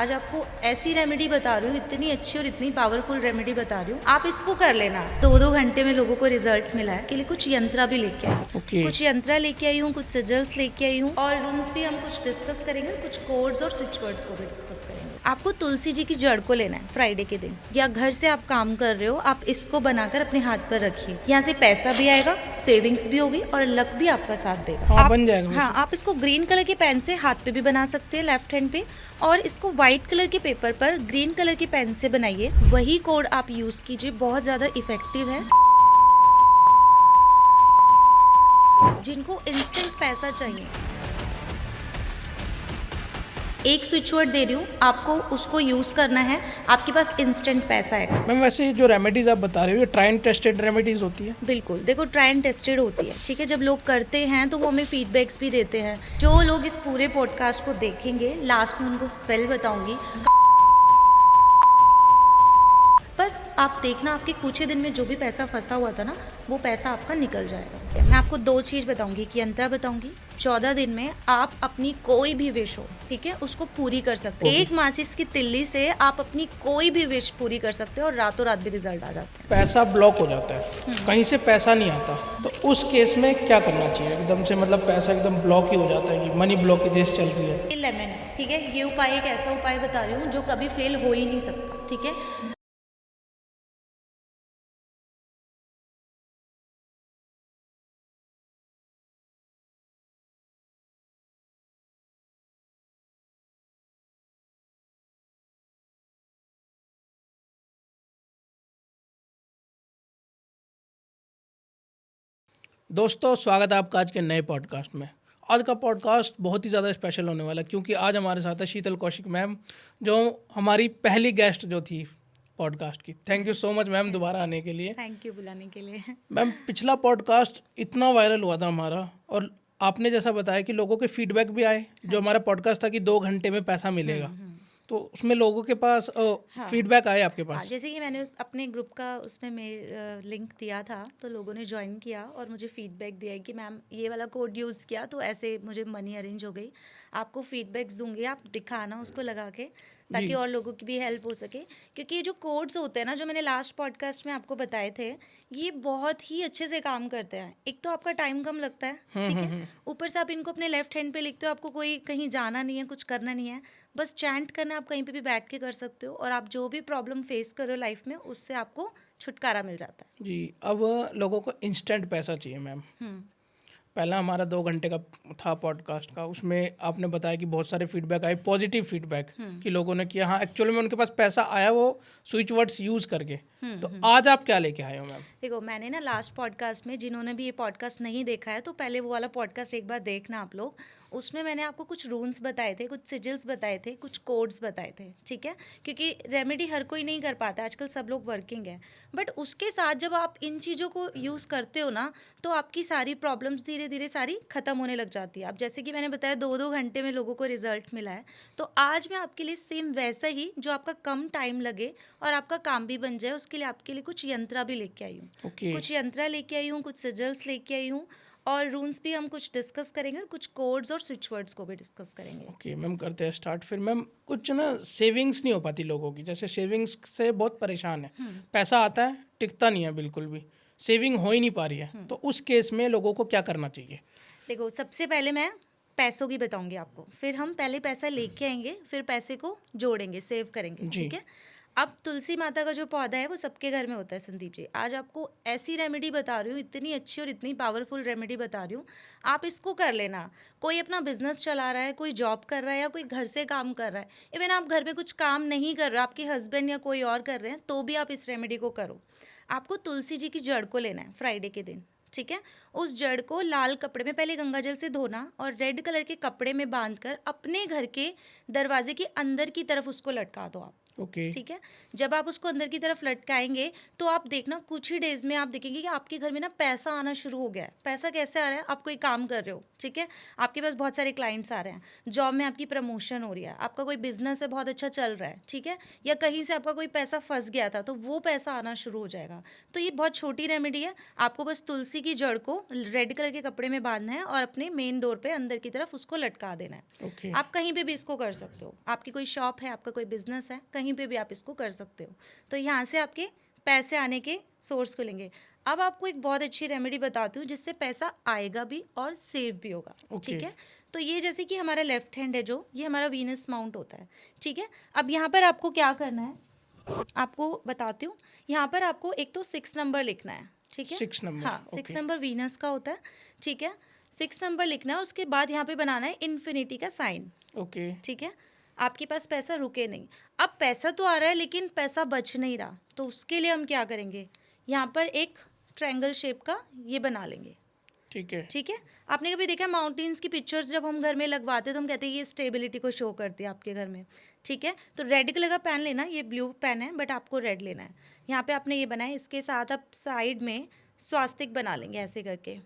आज आपको ऐसी रेमेडी बता रही हूँ, इतनी अच्छी और इतनी पावरफुल रेमेडी बता रही हूँ, आप इसको कर लेना। 2-2 घंटे में लोगों को रिजल्ट मिला है। के लिए कुछ यंत्रा भी लेके आई हूँ, कुछ यंत्रा लेके आई हूँ, कुछ सिजल्स लेके आई हूँ और रूल्स भी हम कुछ डिस्कस करेंगे, कुछ कोड्स और स्विच वर्ड्स को भी डिस्कस करेंगे। आपको तुलसी जी की जड़ को लेना है फ्राइडे के दिन, या घर से आप काम कर रहे हो, आप इसको बनाकर अपने हाथ पर रखिए। यहाँ से पैसा भी आएगा, सेविंग्स भी होगी और लक भी आपका साथ देगा। बन जाएगा। हाँ, आप इसको ग्रीन कलर के पेन से हाथ पे भी बना सकते हैं, लेफ्ट हैंड पे, और इसको व्हाइट कलर के पेपर पर ग्रीन कलर की पेन से बनाइए। वही कोड आप यूज कीजिए, बहुत ज्यादा इफेक्टिव है। जिनको इंस्टेंट पैसा चाहिए, एक स्विच वर्ड दे रही हूँ, आपको उसको यूज करना है, आपके पास इंस्टेंट पैसा है। मैम वैसे जो रेमेडीज आप बता रहे हो ये ट्राई एंड टेस्टेड रेमेडीज होती है? बिल्कुल, देखो ट्राई एंड टेस्टेड होती है, ठीक है। जब लोग करते हैं तो वो हमें फीडबैक्स भी देते हैं। जो लोग इस पूरे पॉडकास्ट को देखेंगे, लास्ट में उनको स्पेल बताऊंगी। बस आप देखना, आपके कुछ ही दिन में जो भी पैसा फंसा हुआ था ना, वो पैसा आपका निकल जाएगा। मैं आपको 2 चीज़ बताऊंगी, कि यंत्रा बताऊंगी। 14 दिन में आप अपनी कोई भी विश हो, ठीक है, उसको पूरी कर सकते हैं। एक माचिस की तिल्ली से आप अपनी कोई भी विश पूरी कर सकते हो और रातों रात भी रिजल्ट आ जाते हैं। पैसा ब्लॉक हो जाता है, कहीं से पैसा नहीं आता, तो उस केस में क्या करना चाहिए? एकदम से मतलब पैसा एकदम ब्लॉक ही हो जाता है कि मनी ब्लॉकेजेस चल रही है। लेमन, ठीक है, ये उपाय एक ऐसा उपाय बता रही हूँ जो कभी फेल हो ही नहीं सकता, ठीक है। दोस्तों स्वागत है आपका आज के नए पॉडकास्ट में। आज का पॉडकास्ट बहुत ही ज़्यादा स्पेशल होने वाला है क्योंकि आज हमारे साथ है शीतल कौशिक मैम, जो हमारी पहली गेस्ट जो थी पॉडकास्ट की। Thank you so much ma'am दोबारा आने के लिए। थैंक यू बुलाने के लिए। मैम पिछला पॉडकास्ट इतना वायरल हुआ था हमारा, और आपने जैसा बताया कि लोगों के फीडबैक भी आए। जो हमारा पॉडकास्ट था कि 2 घंटे में पैसा मिलेगा, तो उसमें लोगों के पास फीडबैक आए आपके पास? जैसे कि मैंने अपने ग्रुप का उसमें लिंक दिया था, तो लोगों ने ज्वाइन किया और मुझे फीडबैक दिया है कि मैम ये वाला कोड यूज़ किया तो ऐसे मुझे मनी अरेंज हो गई। आपको फीडबैक्स दूंगी, आप दिखाना उसको लगा के, ताकि और लोगों की भी हेल्प हो सके। क्योंकि ये जो कोड्स होते हैं ना, जो मैंने लास्ट पॉडकास्ट में आपको बताए थे, ये बहुत ही अच्छे से काम करते हैं। एक तो आपका टाइम कम लगता है, ठीक है, ऊपर से आप इनको अपने लेफ्ट हैंड पे लिखते हो, आपको कोई कहीं जाना नहीं है, कुछ करना नहीं है, बस चैंट करना, आप कहीं पे भी बैठ के कर सकते हो और आप जो भी प्रॉब्लम फेस कर रहे हो लाइफ में, उससे आपको छुटकारा मिल जाता है। जी, अब लोगों को इंस्टेंट पैसा चाहिए मैम। पहला हमारा 2 घंटे का था पॉडकास्ट का, उसमें आपने बताया कि बहुत सारे फीडबैक आए, पॉजिटिव फीडबैक, कि लोगों ने किया हाँ एक्चुअली में उनके पास पैसा आया वो स्विच वर्ड्स यूज़ करके। तो आज आप क्या लेके आए हो मैम? देखो, मैंने ना लास्ट पॉडकास्ट में, जिन्होंने भी ये पॉडकास्ट नहीं देखा है तो पहले वो वाला पॉडकास्ट एक बार देखना आप लोग। उसमें मैंने आपको कुछ रूल्स बताए थे, कुछ सिजिल्स बताए थे, कुछ कोड्स बताए थे, ठीक है। क्योंकि रेमेडी हर कोई नहीं कर पाता, आजकल सब लोग वर्किंग है, बट उसके साथ जब आप इन चीज़ों को यूज़ करते हो ना, तो आपकी सारी प्रॉब्लम्स धीरे धीरे सारी ख़त्म होने लग जाती है। अब जैसे कि मैंने बताया 2-2 घंटे में लोगों को रिजल्ट मिला है, तो आज मैं आपके लिए सेम वैसा ही, जो आपका कम टाइम लगे और आपका काम भी बन जाए, उसके लिए आपके लिए कुछ यंत्रा भी लेके आई हूँ। कुछ यंत्रा लेके आई हूँ, कुछ सिजल्स लेके आई हूँ, और रूल्स भी हम कुछ डिस्कस करेंगे और कुछ कोड्स और स्विच वर्ड्स को भी डिस्कस करेंगे। ओके मैम, करते हैं स्टार्ट। फिर मैम कुछ ना सेविंग्स नहीं हो पाती लोगों की, जैसे सेविंग्स से बहुत परेशान है, पैसा आता है टिकता नहीं है, बिल्कुल भी सेविंग हो ही नहीं पा रही है, तो उस केस में लोगों को क्या करना चाहिए? देखो, सबसे पहले मैं पैसों की बताऊंगी आपको, फिर हम पहले पैसा लेके आएंगे, फिर पैसे को जोड़ेंगे, सेव करेंगे, ठीक है। अब तुलसी माता का जो पौधा है वो सबके घर में होता है संदीप जी। आज आपको ऐसी रेमेडी बता रही हूँ, इतनी अच्छी और इतनी पावरफुल रेमेडी बता रही हूँ, आप इसको कर लेना। कोई अपना बिजनेस चला रहा है, कोई जॉब कर रहा है, या कोई घर से काम कर रहा है, इवन आप घर में कुछ काम नहीं कर रहे, आपके हस्बैंड या कोई और कर रहे हैं, तो भी आप इस रेमेडी को करो। आपको तुलसी जी की जड़ को लेना है फ्राइडे के दिन, ठीक है। उस जड़ को लाल कपड़े में पहले गंगा जल से धोना और रेड कलर के कपड़े में बांधकर अपने घर के दरवाजे के अंदर की तरफ उसको लटका दो आप, ठीक है। जब आप उसको अंदर की तरफ लटकाएंगे तो आप देखना कुछ ही डेज में आप देखेंगे कि आपके घर में ना पैसा आना शुरू हो गया है। पैसा कैसे आ रहा है? आप कोई काम कर रहे हो, ठीक है, आपके पास बहुत सारे क्लाइंट्स आ रहे हैं, जॉब में आपकी प्रमोशन हो रही है, आपका कोई बिजनेस है बहुत अच्छा चल रहा है, ठीक है, या कहीं से आपका कोई पैसा फंस गया था तो वो पैसा आना शुरू हो जाएगा। तो ये बहुत छोटी रेमेडी है, आपको बस तुलसी तुलसी की जड़ को रेड कलर के कपड़े में बांधना है और अपने मेन डोर पे अंदर की तरफ उसको लटका देना है। ओके। आप कहीं पे भी इसको कर सकते हो, आपकी कोई शॉप है, आपका कोई बिजनेस है, कहीं पे भी आप इसको कर सकते हो। तो यहाँ से आपके पैसे आने के सोर्स खुलेंगे। अब आपको एक बहुत अच्छी रेमेडी बताती हूँ जिससे पैसा आएगा भी और सेव भी होगा। ठीक है, तो ये जैसे कि हमारा लेफ्ट हैंड है जो, ये हमारा वीनस माउंट होता है। ठीक है, अब यहाँ पर आपको क्या करना है, आपको बताती हूँ। यहाँ पर आपको एक तो 6 नंबर लिखना है। ठीक है, 6 नंबर। हाँ, 6 नंबर वीनस का होता है। ठीक है, 6 नंबर लिखना है, उसके बाद यहाँ पे बनाना है इन्फिनिटी का साइन। ओके। ठीक है, आपके पास पैसा रुके नहीं। अब पैसा तो आ रहा है लेकिन पैसा बच नहीं रहा, तो उसके लिए हम क्या करेंगे, यहाँ पर एक ट्रायंगल शेप का ये बना लेंगे। ठीक है। ठीक है, आपने कभी देखा माउंटेन्स की पिक्चर्स जब हम घर में लगवाते हैं तो हम कहते हैं ये स्टेबिलिटी को शो करती है आपके घर में। ठीक है, तो रेड कलर का पेन लेना, ये ब्लू पेन है बट आपको रेड लेना है। यहाँ पे आपने ये बनाया, इसके साथ आप साइड में स्वास्तिक बना लेंगे ऐसे करके।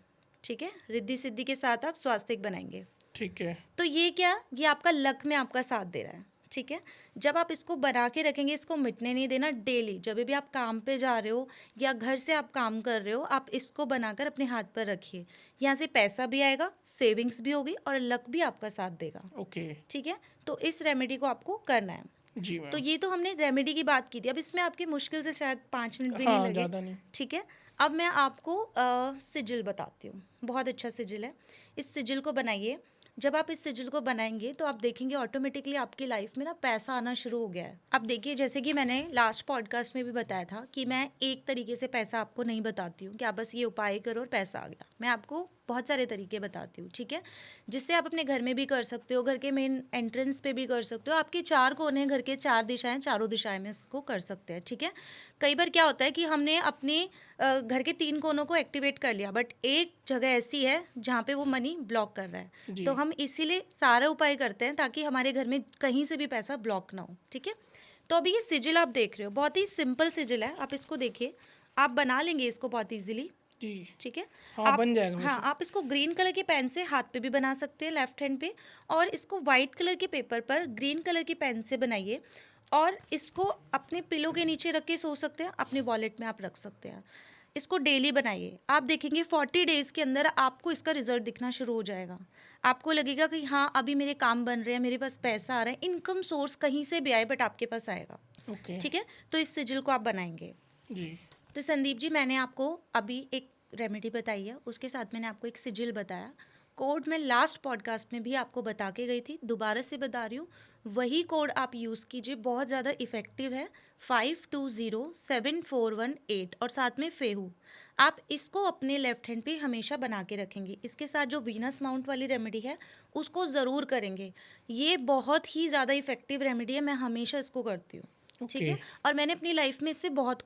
ठीक है, रिद्धि सिद्धि के साथ आप स्वास्तिक बनाएंगे। ठीक है। तो ये क्या, ये आपका लक में आपका साथ दे रहा है। ठीक है, जब आप इसको बना के रखेंगे, इसको मिटने नहीं देना। डेली जब भी आप काम पे जा रहे हो या घर से आप काम कर रहे हो, आप इसको बनाकर अपने हाथ पर रखिए। यहाँ से पैसा भी आएगा, सेविंग्स भी होगी और लक भी आपका साथ देगा। ओके। ठीक है, तो इस रेमेडी को आपको करना है। जी मैम। तो ये तो हमने रेमेडी की बात की थी। अब इसमें आपके मुश्किल से शायद 5 मिनट भी नहीं हाँ, लगे। ज़्यादा नहीं। ठीक है, अब मैं आपको सिजिल बताती हूँ। बहुत अच्छा सिजिल है, इस सिजिल को बनाइए। जब आप इस सिजिल को बनाएंगे तो आप देखेंगे ऑटोमेटिकली आपकी लाइफ में ना पैसा आना शुरू हो गया है। अब देखिए, जैसे कि मैंने लास्ट पॉडकास्ट में भी बताया था कि मैं एक तरीके से पैसा आपको नहीं बताती हूँ कि आप बस ये उपाय करो और पैसा आ गया। मैं आपको बहुत सारे तरीके बताती हूँ। ठीक है, जिससे आप अपने घर में भी कर सकते हो, घर के मेन एंट्रेंस पे भी कर सकते हो। आपके 4 कोने, घर के 4 दिशाएं, चारों दिशाएं में इसको कर सकते हैं। ठीक है, कई बार क्या होता है कि हमने अपने घर के 3 कोनों को एक्टिवेट कर लिया बट एक जगह ऐसी है जहाँ पे वो मनी ब्लॉक कर रहा है। तो हम इसीलिए सारे उपाय करते हैं ताकि हमारे घर में कहीं से भी पैसा ब्लॉक ना हो। ठीक है, तो अभी ये सिजिल आप देख रहे हो, बहुत ही सिंपल सिजिल है। आप इसको देखिए, आप बना लेंगे इसको बहुत ईजिली। जी। ठीक है, हाँ, आप बन जाएगा वैसे। हाँ, आप इसको ग्रीन कलर के पेन से हाथ पे भी बना सकते हैं, लेफ्ट हैंड पे, और इसको वाइट कलर के पेपर पर ग्रीन कलर की पेन से बनाइए और इसको अपने पिलो के नीचे रख के सो सकते हैं, अपने वॉलेट में आप रख सकते हैं। इसको डेली बनाइए, आप देखेंगे 40 डेज़ के अंदर आपको इसका रिजल्ट दिखना शुरू हो जाएगा। आपको लगेगा कि हाँ, अभी मेरे काम बन रहे हैं, मेरे पास पैसा आ रहा है, इनकम सोर्स कहीं से भी आए बट आपके पास आएगा। ओके। ठीक है, तो इस सिजिल को आप बनाएंगे। जी। तो संदीप जी, मैंने आपको अभी एक रेमेडी बताई है, उसके साथ मैंने आपको एक सिजिल बताया। कोड मैं लास्ट पॉडकास्ट में भी आपको बता के गई थी, दोबारा से बता रही हूँ। वही कोड आप यूज़ कीजिए, बहुत ज़्यादा इफ़ेक्टिव है। 520741 और साथ में फेहू। आप इसको अपने लेफ्ट हैंड पे हमेशा बना के रखेंगे। इसके साथ जो वीनस माउंट वाली रेमेडी है उसको ज़रूर करेंगे। ये बहुत ही ज़्यादा इफ़ेक्टिव रेमेडी है, मैं हमेशा इसको करती हूँ। ठीक है, और मैंने अपनी लाइफ में इससे बहुत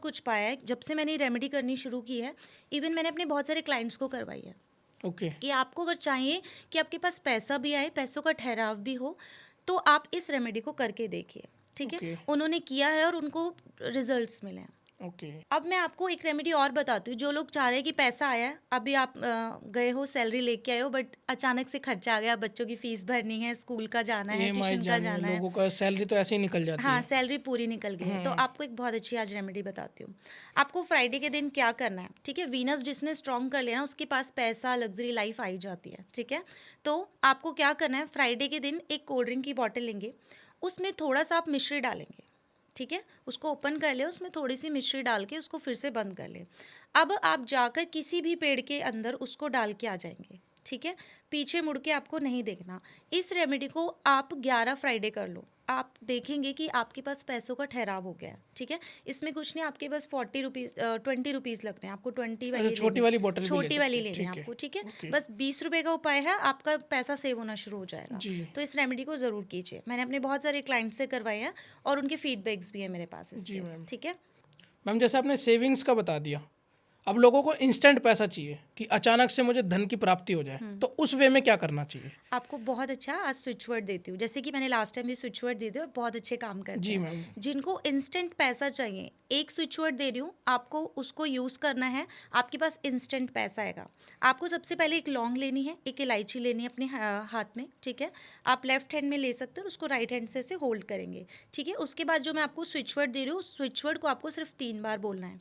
कुछ पाया है। जब से मैंने रेमेडी करनी शुरू की है, इवन मैंने अपने बहुत सारे क्लाइंट्स को करवाई है। ओके। कि आपको अगर चाहिए कि आपके पास पैसा भी आए, पैसों का ठहराव भी हो, तो आप इस रेमेडी को करके देखिए। ठीक है, उन्होंने किया है और उनको रिजल्ट्स मिले हैं। ओके। अब मैं आपको एक रेमेडी और बताती हूँ। जो लोग चाह रहे हैं कि पैसा आया है, अभी आप गए हो, सैलरी लेके आए हो, बट अचानक से खर्चा आ गया, बच्चों की फीस भरनी है, स्कूल का जाना है, EMI ट्यूशन का जाना है, लोगों का सैलरी तो ऐसे ही निकल जाती हाँ, है। सैलरी पूरी निकल गई है। तो आपको एक बहुत अच्छी आज रेमेडी बताती हूँ। आपको फ्राइडे के दिन क्या करना है, ठीक है, वीनस जिसने स्ट्रॉन्ग कर लिया ना, उसके पास पैसा, लग्जरी लाइफ आई जाती है। ठीक है, तो आपको क्या करना है, फ्राइडे के दिन एक कोल्ड ड्रिंक की बॉटल लेंगे, उसमें थोड़ा सा आप मिश्री डालेंगे। ठीक है, उसको ओपन कर ले, उसमें थोड़ी सी मिश्री डाल के उसको फिर से बंद कर ले। अब आप जाकर किसी भी पेड़ के अंदर उसको डाल के आ जाएंगे। ठीक है, पीछे मुड़ के आपको नहीं देखना। इस रेमेडी को आप 11 फ्राइडे कर लो, आप देखेंगे कि आपके पास पैसों का ठहराव हो गया है। ठीक है, इसमें कुछ नहीं, आपके पास 20 रुपीज़ लगते हैं, आपको 20 वाली छोटी वाली बोतल छोटी वाली लेनी है आपको। ठीक है, बस 20 रुपये का उपाय है, आपका पैसा सेव होना शुरू हो जाएगा। तो इस रेमेडी को ज़रूर कीजिए। मैंने अपने बहुत सारे क्लाइंट से करवाए हैं और उनके फीडबैक्स भी हैं मेरे पास इसके। ठीक है मैम, जैसे आपने सेविंग्स का बता दिया, अब लोगों को इंस्टेंट पैसा चाहिए कि अचानक से मुझे धन की प्राप्ति हो जाए, तो उस वे में क्या करना चाहिए? आपको बहुत अच्छा आज स्विच वर्ड देती हूँ, जैसे कि मैंने लास्ट टाइम भी स्विच वर्ड दिए थे और बहुत अच्छे काम करते जी हैं। मैम। जिनको इंस्टेंट पैसा चाहिए, एक स्विच वर्ड दे रही हूँ, आपको उसको यूज़ करना है, आपके पास इंस्टेंट पैसा आएगा। आपको सबसे पहले एक लौंग लेनी है, एक इलायची लेनी है अपने हाथ में। ठीक है, आप लेफ्ट हैंड में ले सकते हो और उसको राइट हैंड से ऐसे होल्ड करेंगे। ठीक है, उसके बाद जो मैं आपको स्विच वर्ड दे रही हूँ, उस स्विच वर्ड को आपको सिर्फ 3 बार बोलना है।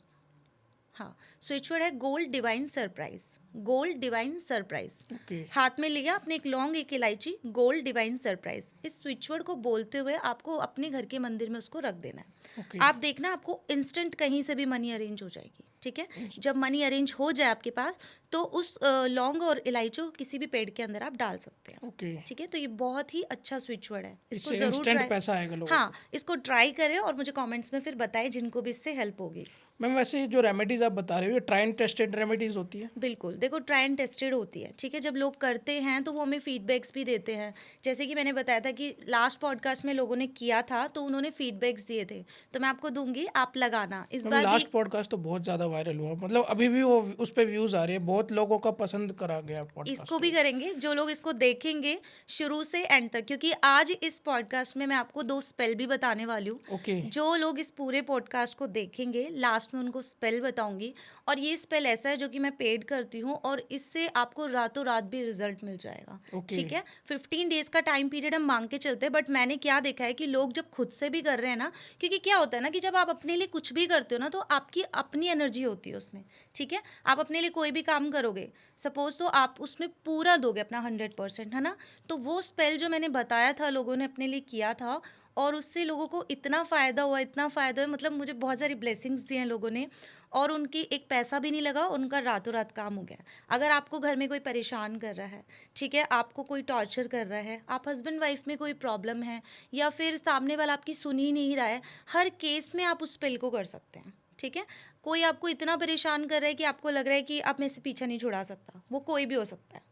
हाँ, स्विच वर्ड है gold divine surprise. Gold divine surprise. Okay हाथ में लिया आपने एक लौंग, एक इलायची, गोल्ड डिवाइन सरप्राइज। इस स्विच वर्ड को बोलते हुए आपको अपने घर के मंदिर में उसको रख देना है। ओके आप देखना आपको इंस्टेंट कहीं से भी मनी अरेंज हो जाएगी, ठीक है। जब मनी अरेंज हो जाए आपके पास तो उस लौंग और इलायची को किसी भी पेड़ के अंदर आप डाल सकते हैं, ओके। ठीक है। तो ये बहुत ही अच्छा स्विच वर्ड है, इसको इससे जरूर इंस्टेंट ट्राई। पैसा आएगा लोगों हाँ, इसको ट्राई करें और मुझे कमेंट्स में फिर बताएं जिनको भी इससे हेल्प होगी। को। मैम वैसे ये जो रेमेडीज आप बता रहे हो ये ट्राई एंड टेस्टेड रेमेडीज होती है? बिल्कुल, देखो ट्राई एंड टेस्टेड होती है, ठीक है। जब लोग करते हैं तो वो हमें फीडबैक्स भी देते हैं। जैसे कि मैंने बताया था कि लास्ट पॉडकास्ट में लोगों ने किया था तो उन्होंने फीडबैक्स दिए थे, तो मैं आपको दूंगी, आप लगाना इस मैम बार भी। लास्ट पॉडकास्ट तो बहुत ज़्यादा वायरल हुआ, मतलब अभी भी वो उस पर व्यूज़ आ रहे हैं, बहुत लोगों का पसंद करा गया पॉडकास्ट। इसको भी करेंगे जो लोग इसको देखेंगे शुरू से एंड तक, क्योंकि आज इस पॉडकास्ट में मैं आपको 2 स्पेल भी बताने वाली हूँ। ओके जो लोग इस पूरे पॉडकास्ट को देखेंगे लास्ट में उनको स्पेल बताऊंगी, और ये स्पेल ऐसा है जो कि मैं पेड करती हूँ और इससे आपको रातों रात भी रिजल्ट मिल जाएगा, ओके। ठीक है। 15 डेज का टाइम पीरियड हम मांग के चलते हैं, बट मैंने क्या देखा है कि लोग जब खुद से भी कर रहे हैं ना, क्योंकि क्या होता है ना कि जब आप अपने लिए कुछ भी करते हो ना तो आपकी अपनी एनर्जी होती है उसमें, ठीक है। आप अपने लिए कोई भी काम करोगे, सपोज तो आप उसमें पूरा दोगे अपना 100%, है ना। तो वो स्पेल जो मैंने बताया था लोगों ने अपने लिए किया था और उससे लोगों को इतना फ़ायदा हुआ, इतना फ़ायदा हुआ, मतलब मुझे बहुत सारी ब्लेसिंग्स दिए हैं लोगों ने, और उनकी एक पैसा भी नहीं लगा, उनका रातों रात काम हो गया। अगर आपको घर में कोई परेशान कर रहा है, ठीक है, आपको कोई टॉर्चर कर रहा है, आप हस्बैंड वाइफ में कोई प्रॉब्लम है, या फिर सामने वाला आपकी सुन ही नहीं रहा है, हर केस में आप उस स्पेल को कर सकते हैं, ठीक है। कोई आपको इतना परेशान कर रहा है कि आपको लग रहा है कि आप मेरे से पीछा नहीं छुड़ा सकता, वो कोई भी हो सकता है,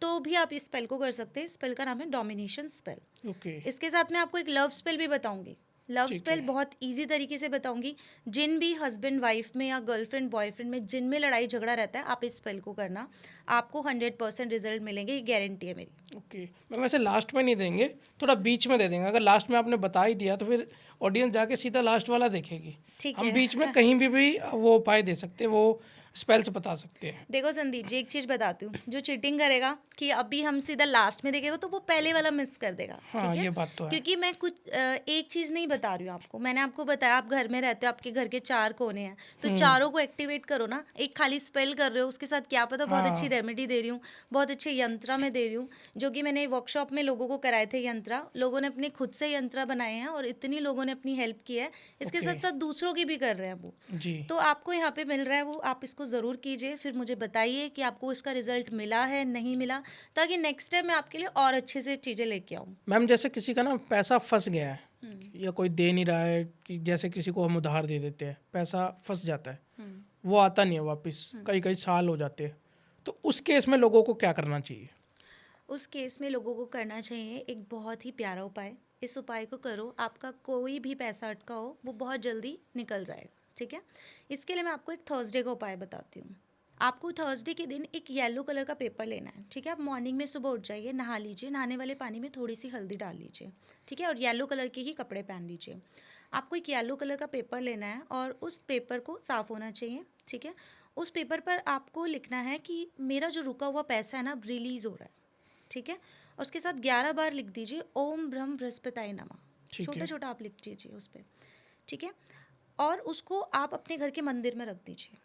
तो भी आप इस स्पेल को कर सकते हैं। स्पेल का नाम है डोमिनेशन स्पेल। ओके इसके साथ मैं आपको एक लव स्पेल भी बताऊंगी। लव ठीक स्पेल है। बहुत इजी तरीके से बताऊंगी। जिन भी हस्बैंड वाइफ में या गर्लफ्रेंड बॉयफ्रेंड में जिनमें लड़ाई झगड़ा रहता है, आप इस स्पेल को करना, आपको 100% रिजल्ट मिलेंगे, ये गारंटी है मेरी। ओके मैम वैसे लास्ट में नहीं देंगे, थोड़ा बीच में दे देंगे। अगर लास्ट में आपने बता ही दिया तो फिर ऑडियंस जाके सीधा लास्ट वाला देखेगी। ठीक हम है। बीच में कहीं भी वो उपाय दे सकते हैं, वो स्पेल्स बता सकते हैं। देखो संदीप जी, एक चीज बताती हूँ, जो चीटिंग करेगा कि अभी हम सीधा लास्ट में देखेगा तो वो पहले वाला मिस कर देगा, हाँ ठीक है। ये बात तो है। क्योंकि मैं कुछ एक चीज नहीं बता रही हूँ आपको, मैंने आपको बताया आप घर में रहते हो, आपके घर के 4 कोने हैं, तो चारों को एक्टिवेट करो ना। एक खाली स्पेल कर रहे हो, उसके साथ क्या पता बहुत अच्छी हाँ रेमेडी दे रही हूँ, बहुत अच्छे यंत्रा में दे रही हूँ, जो कि मैंने वर्कशॉप में लोगों को कराए थे यंत्रा। लोगों ने अपने खुद से यंत्रा बनाए हैं और इतनी लोगों ने अपनी हेल्प की है, इसके ओके। साथ साथ दूसरों की भी कर रहे हैं वो। जी तो आपको यहाँ पे मिल रहा है वो, आप इसको ज़रूर कीजिए, फिर मुझे बताइए कि आपको इसका रिजल्ट मिला है नहीं मिला, ताकि नेक्स्ट टाइम मैं आपके लिए और अच्छे से चीज़ें लेके आऊँ। मैम जैसे किसी का ना पैसा फंस गया है या कोई दे नहीं रहा है, कि जैसे किसी को हम उधार दे देते हैं, पैसा फंस जाता है, वो आता नहीं है वापस, कई कई साल हो जाते हैं, तो उस केस में लोगों को क्या करना चाहिए? उस केस में लोगों को करना चाहिए एक बहुत ही प्यारा उपाय। इस उपाय को करो, आपका कोई भी पैसा अटका हो वो बहुत जल्दी निकल जाएगा, ठीक है। इसके लिए मैं आपको एक थर्सडे का उपाय बताती हूँ। आपको थर्सडे के दिन एक येलो कलर का पेपर लेना है, ठीक है। आप मॉर्निंग में सुबह उठ जाइए, नहा लीजिए, नहाने वाले पानी में थोड़ी सी हल्दी डाल लीजिए, ठीक है, और येलो कलर के ही कपड़े पहन लीजिए। आपको एक येलो कलर का पेपर लेना है और उस पेपर को साफ़ होना चाहिए, ठीक है। उस पेपर पर आपको लिखना है कि मेरा जो रुका हुआ पैसा है ना, अब रिलीज़ हो रहा है, ठीक है। और उसके साथ 11 बार लिख दीजिए ओम ब्रह्म बृहस्पताय नमः, ठीक छोटा है। छोटा आप लिख दीजिए उस पर, ठीक है। और उसको आप अपने घर के मंदिर में रख दीजिए।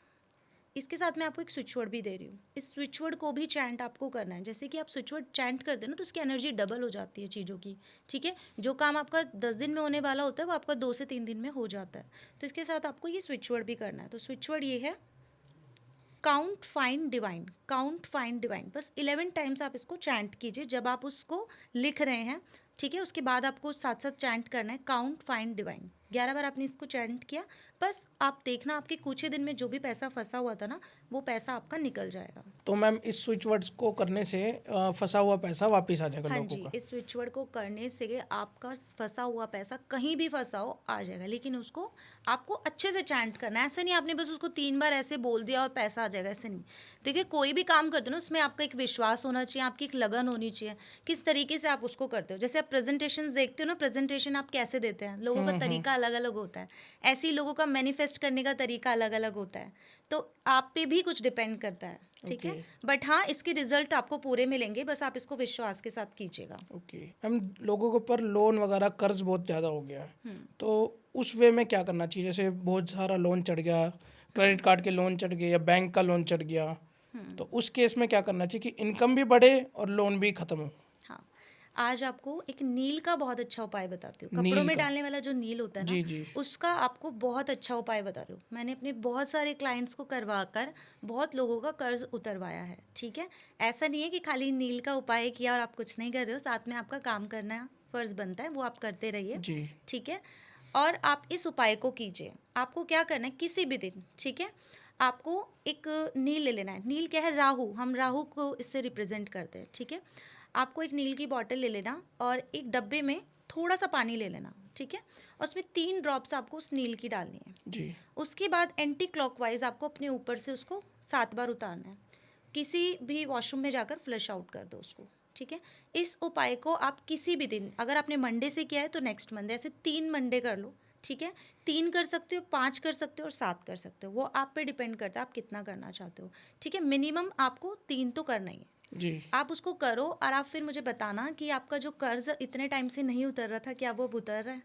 इसके साथ मैं आपको एक स्विच वर्ड भी दे रही हूँ। इस स्विच वर्ड को भी चैंट आपको करना है। जैसे कि आप स्विच वर्ड चैंट कर देना तो उसकी एनर्जी डबल हो जाती है चीज़ों की, ठीक है। जो काम आपका 10 दिन में होने वाला होता है वो आपका 2 से 3 दिन में हो जाता है। तो इसके साथ आपको ये स्विच वर्ड भी करना है। तो स्विच वर्ड ये है count find divine. Count find divine, बस 11 टाइम्स आप इसको चैंट कीजिए जब आप उसको लिख रहे हैं, ठीक है। उसके बाद आपको साथ साथ चैंट करना है काउंट फाइंड डिवाइन। 11 बार आपने इसको चैंट किया, बस आप देखना आपके कुछ ही दिन में जो भी पैसा फंसा हुआ था ना, वो पैसा आपका निकल जाएगा। तो मैम इस स्विच वर्ड्स को करने से फंसा हुआ पैसा वापस आ जाएगा हाँ लोगों जी, का? इस स्विच वर्ड को करने से आपका फंसा हुआ पैसा कहीं भी फंसा हो आ जाएगा, लेकिन उसको आपको अच्छे से चैंट करना है। ऐसे नहीं आपने बस उसको 3 बार ऐसे बोल दिया और पैसा आ जाएगा, ऐसे नहीं। देखिए कोई भी काम करते हो ना, उसमें आपका एक विश्वास होना चाहिए, आपकी एक लगन होनी चाहिए, किस तरीके से आप उसको करते हो। जैसे आप प्रेजेंटेशंस देखते हो ना, प्रेजेंटेशन आप कैसे देते हैं, लोगों का तरीका अलग अलग होता है। ऐसे ही लोगों का मैनिफेस्ट करने का तरीका अलग अलग होता है, तो आप पे भी कुछ डिपेंड करता है, ठीक है। ओके। बट हाँ, इसके रिजल्ट आपको पूरे मिलेंगे, बस आप इसको विश्वास के साथ कीजिएगा। ओके मैम, लोगों के ऊपर लोन वगैरह कर्ज बहुत ज़्यादा हो गया है, तो उस वे में क्या करना चाहिए? जैसे बहुत सारा लोन चढ़ गया, क्रेडिट कार्ड के लोन चढ़ गए या बैंक का लोन चढ़ गया, तो उस केस में क्या करना चाहिए कि इनकम भी बढ़े और लोन भी खत्म हो? हाँ, आज आपको एक नील का बहुत अच्छा उपाय बताती हूँ। नील कपड़ों में का? डालने वाला जो नील होता है जी ना, जी। उसका आपको बहुत अच्छा उपाय बता रही हूँ। मैंने अपने बहुत सारे क्लाइंट्स को करवा कर बहुत लोगों का कर्ज उतरवाया है, ठीक है। ऐसा नहीं है कि खाली नील का उपाय किया और आप कुछ नहीं कर रहे हो, साथ में आपका काम करना फर्ज बनता है, वो आप करते रहिए, जी। ठीक है। और आप इस उपाय को कीजिए। आपको क्या करना है, किसी भी दिन, ठीक है, आपको एक नील ले लेना है। नील क्या है, राहु, हम राहु को इससे रिप्रेजेंट करते हैं, ठीक है। आपको एक नील की बॉटल ले लेना और एक डब्बे में थोड़ा सा पानी ले लेना, ठीक है, और उसमें 3 ड्रॉप्स आपको उस नील की डालनी है। जी। उसके बाद एंटी क्लॉकवाइज आपको अपने ऊपर से उसको 7 बार उतारना है। किसी भी वॉशरूम में जाकर फ्लश आउट कर दो उसको, ठीक है। इस उपाय को आप किसी भी दिन, अगर आपने मंडे से किया है तो नेक्स्ट मंडे, ऐसे 3 मंडे कर लो, ठीक है। 3 कर सकते हो, 5 कर सकते हो और 7 कर सकते हो, वो आप पे डिपेंड करता है आप कितना करना चाहते हो, ठीक है। मिनिमम आपको 3 तो करना ही है। जी। आप उसको करो और आप फिर मुझे बताना कि आपका जो कर्ज इतने टाइम से नहीं उतर रहा था, क्या वो अब उतर रहा है।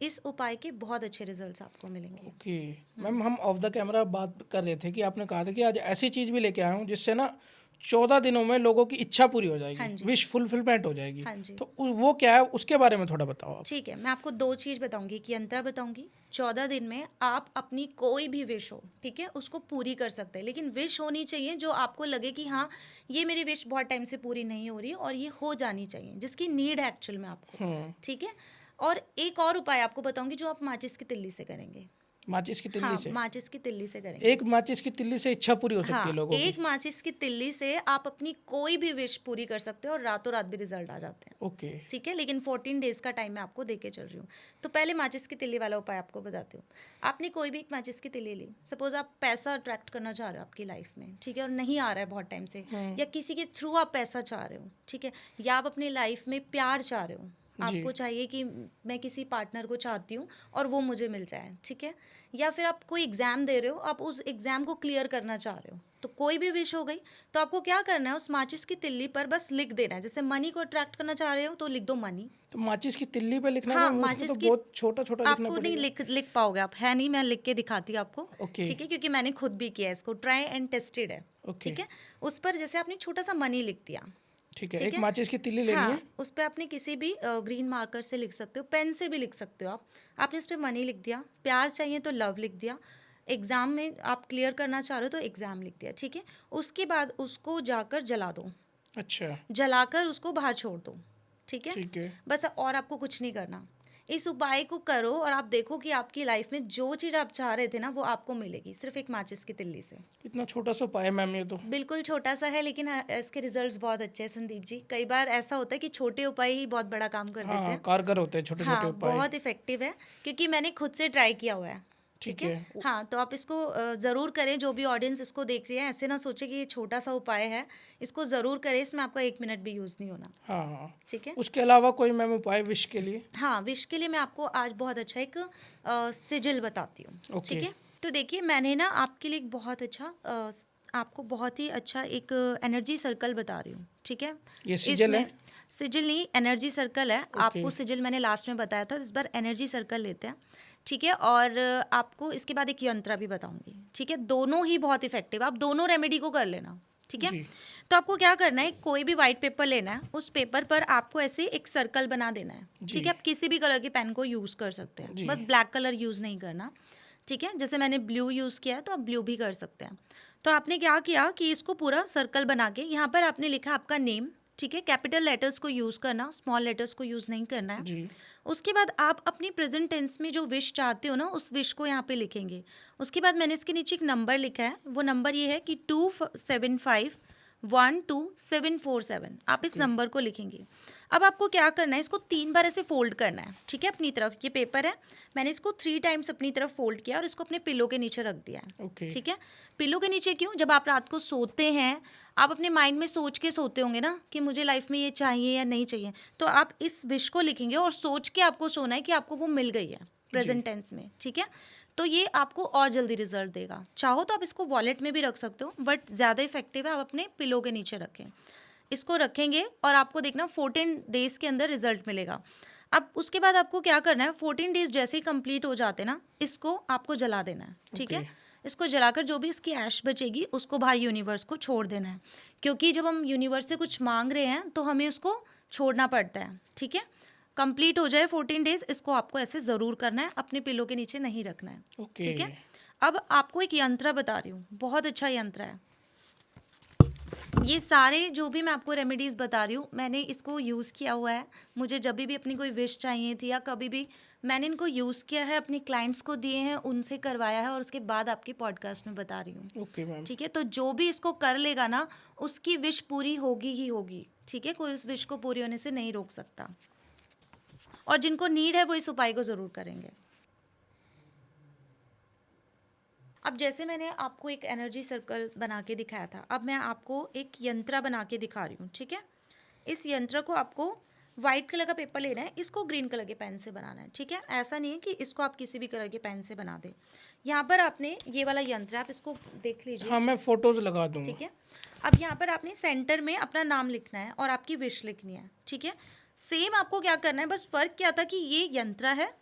इस उपाय के बहुत अच्छे रिजल्ट्स आपको मिलेंगे। ओके मैम, हम ऑफ द कैमरा बात कर रहे थे कि आपने कहा था कि आज ऐसी चीज़ भी लेके आया हूँ जिससे ना 14 दिनों में लोगों की इच्छा पूरी हो हाँ जाएगी, जी, विश फुलफिलमेंट हो जाएगी। हाँ जी। तो वो क्या है, उसके बारे में थोड़ा बताओ आप। ठीक है, मैं आपको 2 चीज़ बताऊंगी, कि अंतर बताऊंगी। 14 दिन में आप अपनी कोई भी विश हो, ठीक है, उसको पूरी कर सकते हैं, लेकिन विश होनी चाहिए जो आपको लगे कि हाँ, ये मेरी विश बहुत टाइम से पूरी नहीं हो रही और ये हो जानी चाहिए, जिसकी नीड है एक्चुअल में आपको, ठीक है। और एक और उपाय आपको बताऊंगी जो आप माचिस की तिल्ली से करेंगे। माचिस की तिल्ली हाँ, से? माचिस की तिल्ली से करेंगे। एक माचिस की तिल्ली से इच्छा पूरी हो सकती है हाँ, लोगों की? एक माचिस की तिल्ली से आप अपनी कोई भी विश पूरी कर सकते हो और रातों रात भी रिजल्ट आ जाते हैं, ओके। ठीक है। लेकिन 14 डेज का टाइम मैं आपको देके चल रही हूँ। तो पहले माचिस की तिल्ली वाला उपाय आपको बताती हूँ। आपने कोई भी एक माचिस की तिल्ली ली, सपोज आप पैसा अट्रैक्ट करना चाह रहे हो आपकी लाइफ में, ठीक है, और नहीं आ रहा है बहुत टाइम से, या किसी के थ्रू आप पैसा चाह रहे हो, ठीक है, या आप अपनी लाइफ में प्यार चाह रहे हो, जी। आपको चाहिए कि मैं किसी पार्टनर को चाहती हूँ और वो मुझे मिल जाए, ठीक है, या फिर आप कोई एग्ज़ाम दे रहे हो, आप उस एग्ज़ाम को क्लियर करना चाह रहे हो, तो कोई भी विश हो गई। तो आपको क्या करना है, उस माचिस की तिल्ली पर बस लिख देना है। जैसे मनी को अट्रैक्ट करना चाह रहे हो तो लिख दो मनी। तो माचिस की तिल्ली पे लिखना हाँ, है मैम, उसमें तो माचिस की, बहुत छोटा छोटा लिखना आपको नहीं पड़ेगा। लिख पाओगे आप, है नहीं, मैं लिख के दिखाती हूँ आपको, ओके। ठीक है, क्योंकि मैंने खुद भी किया है इसको, ट्राई एंड टेस्टेड है, ओके। ठीक है। उस पर जैसे आपने छोटा सा मनी लिख दिया, ठीक है, ठीक एक है, माचिस की तिल्ली लेनी है। हाँ, उस पर आपने किसी भी ग्रीन मार्कर से लिख सकते हो, पेन से भी लिख सकते हो आप। आपने उस पर मनी लिख दिया, प्यार चाहिए तो लव लिख दिया, एग्ज़ाम में आप क्लियर करना चाह रहे हो तो एग्ज़ाम लिख दिया, ठीक है। उसके बाद उसको जाकर जला दो, अच्छा। जलाकर उसको बाहर छोड़ दो, ठीक है। ठीक है। बस और आपको कुछ नहीं करना। इस उपाय को करो और आप देखो कि आपकी लाइफ में जो चीज़ आप चाह रहे थे ना, वो आपको मिलेगी, सिर्फ एक माचिस की तिल्ली से। इतना छोटा सा उपाय है मैम ये तो। बिल्कुल छोटा सा है, लेकिन इसके रिजल्ट्स बहुत अच्छे हैं संदीप जी। कई बार ऐसा होता है कि छोटे उपाय ही बहुत बड़ा काम कर देते हाँ, हैं। कारगर होते हैं छोटे छोटे हाँ, उपाय। बहुत इफ़ेक्टिव है, क्योंकि मैंने खुद से ट्राई किया हुआ है, ठीक ठीक है। है। हाँ, तो आप इसको ज़रूर करें, जो भी ऑडियंस इसको देख रही है, ऐसे ना सोचे कि ये छोटा सा उपाय है, इसको ज़रूर करें, इसमें आपका 1 मिनट भी यूज़ नहीं होना, हाँ हाँ। ठीक है। उसके अलावा कोई मैम उपाय विश के लिए? हाँ, विश के लिए मैं आपको आज बहुत अच्छा एक सिजिल बताती हूँ, ओके। ठीक है। तो देखिए, मैंने ना आपके लिए एक बहुत अच्छा आपको बहुत ही अच्छा एक एनर्जी सर्कल बता रही हूँ, ठीक है। ये सिजल है? सिजिल नहीं, एनर्जी सर्कल है। ओके। आपको सिजिल मैंने लास्ट में बताया था, इस बार एनर्जी सर्कल लेते हैं, ठीक है। और आपको इसके बाद एक यंत्र भी बताऊंगी, ठीक है। दोनों ही बहुत इफेक्टिव, आप दोनों रेमेडी को कर लेना, ठीक है। जी। तो आपको क्या करना है, कोई भी वाइट पेपर लेना है, उस पेपर पर आपको ऐसे एक सर्कल बना देना है, जी। ठीक है। आप किसी भी कलर के पेन को यूज़ कर सकते हैं, जी। बस ब्लैक कलर यूज़ नहीं करना, ठीक है। जैसे मैंने ब्लू यूज़ किया है तो आप ब्लू भी कर सकते हैं। तो आपने क्या किया कि इसको पूरा सर्कल बना के यहाँ पर आपने लिखा आपका नेम, ठीक है। कैपिटल लेटर्स को यूज़ करना, स्मॉल लेटर्स को यूज़ नहीं करना है। जी। उसके बाद आप अपनी प्रेजेंट टेंस में जो विश चाहते हो ना, उस विश को यहाँ पे लिखेंगे। उसके बाद मैंने इसके नीचे एक नंबर लिखा है, वो नंबर ये है कि 275122747। आप इस नंबर को लिखेंगे। अब आपको क्या करना है, इसको 3 बार ऐसे फोल्ड करना है, ठीक है। अपनी तरफ ये पेपर है, मैंने इसको 3 टाइम्स अपनी तरफ फोल्ड किया और इसको अपने पिलो के नीचे रख दिया है, ओके। ठीक है। पिलो के नीचे क्यों, जब आप रात को सोते हैं, आप अपने माइंड में सोच के सोते होंगे ना कि मुझे लाइफ में ये चाहिए या नहीं चाहिए, तो आप इस विश को लिखेंगे और सोच के आपको सोना है कि आपको वो मिल गई है प्रेजेंट टेंस में, ठीक है। तो ये आपको और जल्दी रिजल्ट देगा। चाहो तो आप इसको वॉलेट में भी रख सकते हो, बट ज़्यादा इफेक्टिव है आप अपने पिलो के नीचे रखें। इसको रखेंगे और आपको देखना 14 डेज़ के अंदर रिजल्ट मिलेगा। अब उसके बाद आपको क्या करना है, 14 डेज़ जैसे ही कंप्लीट हो जाते ना, इसको आपको जला देना है, ठीक है। इसको जलाकर जो भी इसकी ऐश बचेगी उसको बाहर यूनिवर्स को छोड़ देना है, क्योंकि जब हम यूनिवर्स से कुछ मांग रहे हैं तो हमें उसको छोड़ना पड़ता है, ठीक है। कंप्लीट हो जाए 14 डेज, इसको आपको ऐसे ज़रूर करना है, अपने पिलो के नीचे नहीं रखना है, ओके। ठीक है। अब आपको एक यंत्र बता रही हूँ, बहुत अच्छा यंत्र है। ये सारे जो भी मैं आपको रेमेडीज़ बता रही हूँ, मैंने इसको यूज़ किया हुआ है। मुझे जब भी अपनी कोई विश चाहिए थी या कभी भी मैंने इनको यूज़ किया है, अपने क्लाइंट्स को दिए हैं, उनसे करवाया है और उसके बाद आपकी पॉडकास्ट में बता रही हूँ, ओके मैम। ठीक है। तो जो भी इसको कर लेगा ना, उसकी विश पूरी होगी ही होगी, ठीक है। कोई उस विश को पूरी होने से नहीं रोक सकता, और जिनको नीड है वो इस उपाय को ज़रूर करेंगे। अब जैसे मैंने आपको एक एनर्जी सर्कल बना के दिखाया था, अब मैं आपको एक यंत्र बना के दिखा रही हूँ, ठीक है। इस यंत्र को आपको वाइट कलर का पेपर लेना है, इसको ग्रीन कलर के पेन से बनाना है, ठीक है। ऐसा नहीं है कि इसको आप किसी भी कलर के पेन से बना दें। यहाँ पर आपने ये वाला यंत्र है, आप इसको देख लीजिए, हाँ, मैं फोटोज लगा दूंगा। ठीक है। अब यहाँ पर आपने सेंटर में अपना नाम लिखना है और आपकी विश लिखनी है, ठीक है। सेम आपको क्या करना है, बस फ़र्क क्या था कि ये यंत्र है,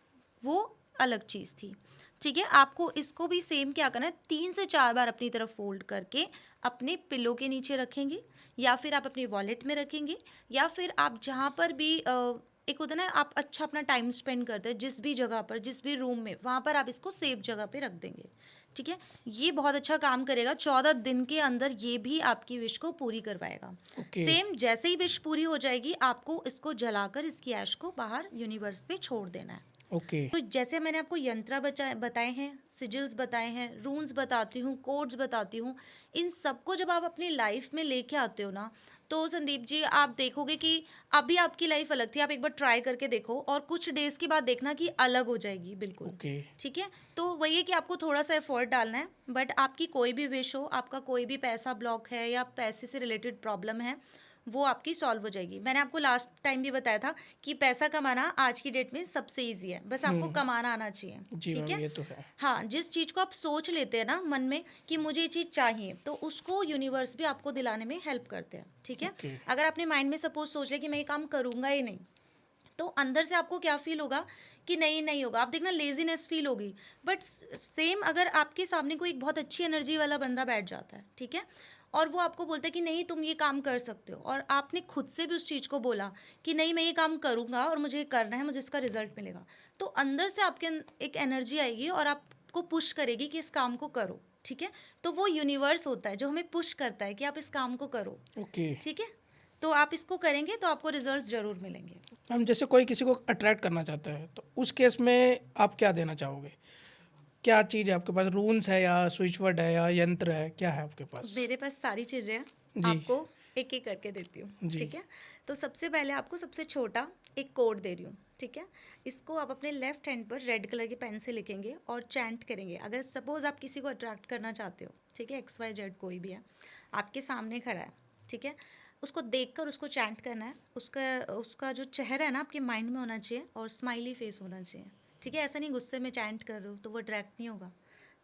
वो अलग चीज़ थी, ठीक है। आपको इसको भी सेम क्या करना है, 3 से 4 बार अपनी तरफ फोल्ड करके अपने पिलो के नीचे रखेंगे, या फिर आप अपनी वॉलेट में रखेंगे, या फिर आप जहाँ पर भी एक होता है ना, आप अच्छा अपना टाइम स्पेंड करते हैं जिस भी जगह पर, जिस भी रूम में, वहाँ पर आप इसको सेफ जगह पे रख देंगे, ठीक है। ये बहुत अच्छा काम करेगा, 14 दिन के अंदर ये भी आपकी विश को पूरी करवाएगा। ओके। सेम जैसे ही विश पूरी हो जाएगी, आपको इसको जलाकर इसकी ऐश को बाहर यूनिवर्स पे छोड़ देना है। ओके। तो जैसे मैंने आपको यंत्र बताए हैं, सिजिल्स बताए हैं, रून्स बताती हूँ, कोड्स बताती हूँ, इन सबको जब आप अपनी लाइफ में लेके आते हो ना, तो संदीप जी आप देखोगे कि अभी आपकी लाइफ अलग थी, आप एक बार ट्राई करके देखो और कुछ डेज के बाद देखना कि अलग हो जाएगी बिल्कुल, ओके। ठीक है। तो वही है कि आपको थोड़ा सा एफर्ट डालना है, बट आपकी कोई भी विश हो, आपका कोई भी पैसा ब्लॉक है या पैसे से रिलेटेड प्रॉब्लम है, वो आपकी सॉल्व हो जाएगी। मैंने आपको लास्ट टाइम भी बताया था कि पैसा कमाना आज की डेट में सबसे ईजी है, बस आपको कमाना आना चाहिए, जी ठीक मैम, है। ये तो है। हाँ, जिस चीज़ को आप सोच लेते हैं ना मन में कि मुझे ये चीज़ चाहिए, तो उसको यूनिवर्स भी आपको दिलाने में हेल्प करते हैं, ठीक है। ओके। अगर आपने माइंड में सपोज सोच लिया कि मैं ये काम करूँगा ही नहीं, तो अंदर से आपको क्या फील होगा कि नहीं नहीं होगा, आप देखना लेजीनेस फील होगी। बट सेम अगर आपके सामने कोई एक बहुत अच्छी एनर्जी वाला बंदा बैठ जाता है, ठीक है, और वो आपको बोलता है कि नहीं तुम ये काम कर सकते हो, और आपने खुद से भी उस चीज़ को बोला कि नहीं मैं ये काम करूँगा और मुझे ये करना है, मुझे इसका रिजल्ट मिलेगा, तो अंदर से आपके एक एनर्जी आएगी और आपको पुश करेगी कि इस काम को करो, ठीक है। तो वो यूनिवर्स होता है जो हमें पुश करता है कि आप इस काम को करो, ओके ठीक है। तो आप इसको करेंगे तो आपको रिजल्ट ज़रूर मिलेंगे। मैम, जैसे कोई किसी को अट्रैक्ट करना चाहता है तो उस केस में आप क्या देना चाहोगे? क्या चीज़ है आपके पास? रून्स है या स्विच वर्ड है या यंत्र है, क्या है आपके पास? मेरे पास सारी चीज़ें हैं, जी। आपको एक एक करके देती हूँ, जी। ठीक है। तो सबसे पहले आपको सबसे छोटा एक कोड दे रही हूँ, ठीक है। इसको आप अपने लेफ्ट हैंड पर रेड कलर के पेन से लिखेंगे और चैंट करेंगे। अगर सपोज आप किसी को अट्रैक्ट करना चाहते हो, ठीक है, XYZ कोई भी है, आपके सामने खड़ा है, ठीक है, उसको देखकर उसको चैंट करना है। उसका उसका जो चेहरा है ना आपके माइंड में होना चाहिए और स्माइली फेस होना चाहिए, ठीक है। ऐसा नहीं गुस्से में चैंट कर रहे हो तो वो अट्रैक्ट नहीं होगा।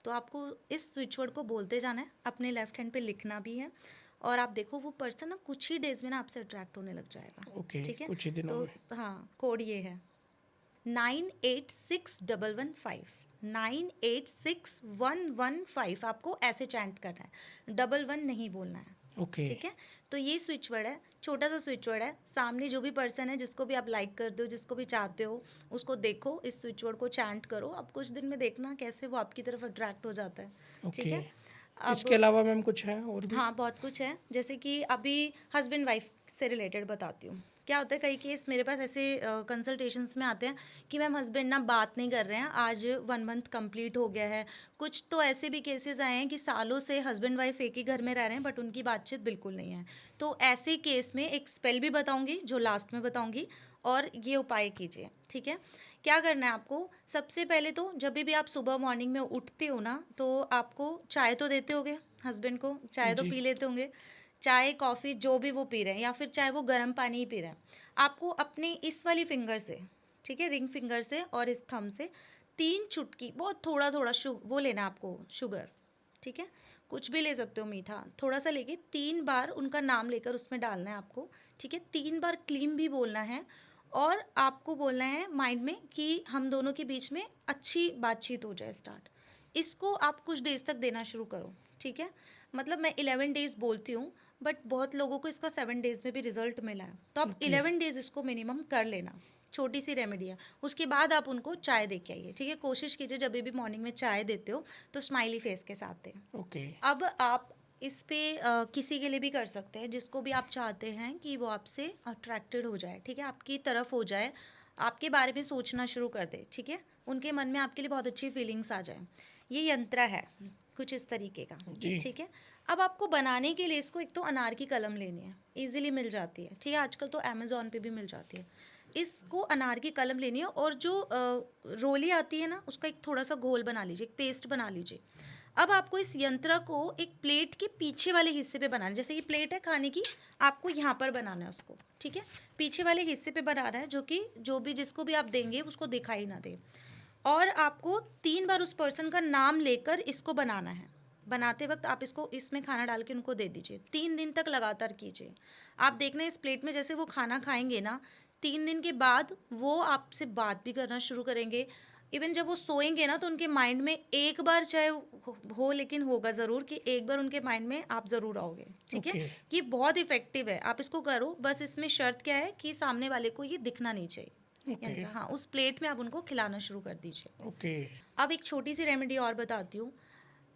तो आपको इस स्विच वर्ड को बोलते जाना है, अपने लेफ्ट हैंड पे लिखना भी है, और आप देखो वो पर्सन ना कुछ ही डेज में ना आपसे अट्रैक्ट होने लग जाएगा, ओके, ठीक है। कुछ ही दिनों तो में। हाँ, कोड ये है 986115, 986115, आपको ऐसे चैंट करना है, 11 नहीं बोलना है, ओके। ठीक है। तो ये स्विच वर्ड है, छोटा सा स्विच वर्ड है। सामने जो भी पर्सन है, जिसको भी आप लाइक करते हो, जिसको भी चाहते हो, उसको देखो, इस स्विच वर्ड को चैंट करो। अब कुछ दिन में देखना कैसे वो आपकी तरफ अट्रैक्ट हो जाता है, ठीक ओके। है। इसके अब अलावा मैम कुछ है और भी? हाँ, बहुत कुछ है, जैसे कि अभी हस्बैंड वाइफ से रिलेटेड बताती हूँ। क्या होता है, कई केस मेरे पास ऐसे कंसल्टेशंस में आते हैं कि मैम हस्बैंड ना बात नहीं कर रहे हैं, आज 1 मंथ कंप्लीट हो गया है। कुछ तो ऐसे भी केसेस आए हैं कि सालों से हस्बैंड वाइफ एक ही घर में रह रहे हैं बट उनकी बातचीत बिल्कुल नहीं है। तो ऐसे केस में एक स्पेल भी बताऊंगी जो लास्ट में बताऊंगी, और ये उपाय कीजिए, ठीक है। क्या करना है आपको, सबसे पहले तो जब भी आप सुबह मॉर्निंग में उठते हो ना, तो आपको चाय तो देते होगे हस्बैंड को, चाय तो जी। पी लेते होंगे, चाय कॉफ़ी जो भी वो पी रहे हैं, या फिर चाहे वो गर्म पानी ही पी रहे हैं, आपको अपने इस वाली फिंगर से, ठीक है, रिंग फिंगर से और इस थंब से 3 चुटकी, बहुत थोड़ा थोड़ा वो लेना है आपको, शुगर, ठीक है, कुछ भी ले सकते हो मीठा, थोड़ा सा लेके 3 बार उनका नाम लेकर उसमें डालना है आपको, ठीक है। 3 बार क्लीम भी बोलना है, और आपको बोलना है माइंड में कि हम दोनों के बीच में अच्छी बातचीत हो जाए स्टार्ट। इसको आप कुछ डेज तक देना शुरू करो, ठीक है। मतलब मैं 11 डेज बोलती हूँ, बट बहुत लोगों को इसका 7 डेज में भी रिजल्ट मिला है। तो आप 11 डेज इसको मिनिमम कर लेना, छोटी सी रेमेडी है। उसके बाद आप उनको चाय दे के आइए, ठीक है। कोशिश कीजिए जब भी मॉर्निंग में चाय देते हो तो स्माइली फेस के साथ दें। ओके। अब आप इस पे किसी के लिए भी कर सकते हैं, जिसको भी आप चाहते हैं कि वो आपसे अट्रैक्टेड हो जाए, ठीक है, आपकी तरफ हो जाए, आपके बारे में सोचना शुरू कर दे, ठीक है, उनके मन में आपके लिए बहुत अच्छी फीलिंग्स आ जाए। ये यंत्र है कुछ इस तरीके का, जी। ठीक है। अब आपको बनाने के लिए इसको एक तो अनार की कलम लेनी है, इजीली मिल जाती है, ठीक है, आजकल तो अमेज़ॉन पे भी मिल जाती है। इसको अनार की कलम लेनी है और जो रोली आती है ना, उसका एक थोड़ा सा घोल बना लीजिए, एक पेस्ट बना लीजिए। अब आपको इस यंत्र को एक प्लेट के पीछे वाले हिस्से पे बनाना है। जैसे ये प्लेट है खाने की, आपको यहाँ पर बनाना है उसको, ठीक है, पीछे वाले हिस्से पे बनाना है, जो कि जो भी जिसको भी आप देंगे उसको दिखाई ना दे। और आपको 3 बार उस पर्सन का नाम लेकर इसको बनाना है। बनाते वक्त आप इसको इसमें खाना डाल के उनको दे दीजिए। 3 दिन तक लगातार कीजिए। आप देखना इस प्लेट में जैसे वो खाना खाएंगे ना, 3 दिन के बाद वो आपसे बात भी करना शुरू करेंगे। इवन जब वो सोएंगे ना, तो उनके माइंड में एक बार चाहे हो लेकिन होगा ज़रूर कि एक बार उनके माइंड में आप ज़रूर आओगे, ठीक है। Okay. ये बहुत इफेक्टिव है, आप इसको करो। बस इसमें शर्त क्या है कि सामने वाले को ये दिखना नहीं चाहिए। Okay. हाँ, उस प्लेट में आप उनको खिलाना शुरू कर दीजिए। ओके। अब एक छोटी सी रेमेडी और बताती हूँ।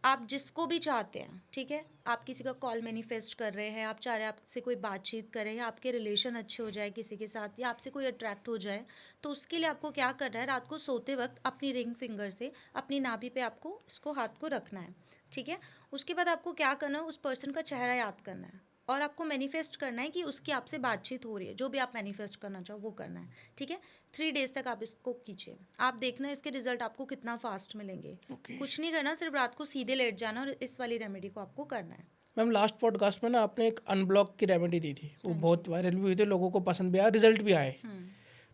आप जिसको भी चाहते हैं, ठीक है, आप किसी का कॉल मैनिफेस्ट कर रहे हैं, आप चाह रहे हैं आपसे कोई बातचीत करे या आपके रिलेशन अच्छे हो जाए किसी के साथ, या आपसे कोई अट्रैक्ट हो जाए, तो उसके लिए आपको क्या करना है, रात को सोते वक्त अपनी रिंग फिंगर से अपनी नाभि पे आपको इसको हाथ को रखना है, ठीक है। उसके बाद आपको क्या करना है, उस पर्सन का चेहरा याद करना है और आपको मैनिफेस्ट करना है कि उसकी आपसे बातचीत हो रही है। जो भी आप मैनिफेस्ट करना चाहो वो करना है, ठीक है। 3 डेज तक आप इसको कीजिए, आप देखना इसके रिजल्ट आपको कितना फास्ट मिलेंगे। Okay. कुछ नहीं करना, सिर्फ रात को सीधे लेट जाना और इस वाली रेमेडी को आपको करना है। मैम लास्ट पॉडकास्ट में ना आपने एक अनब्लॉक की रेमेडी दी थी, वो बहुत वायरल भी हुई थी, लोगों को पसंद भी आया, रिजल्ट भी आए।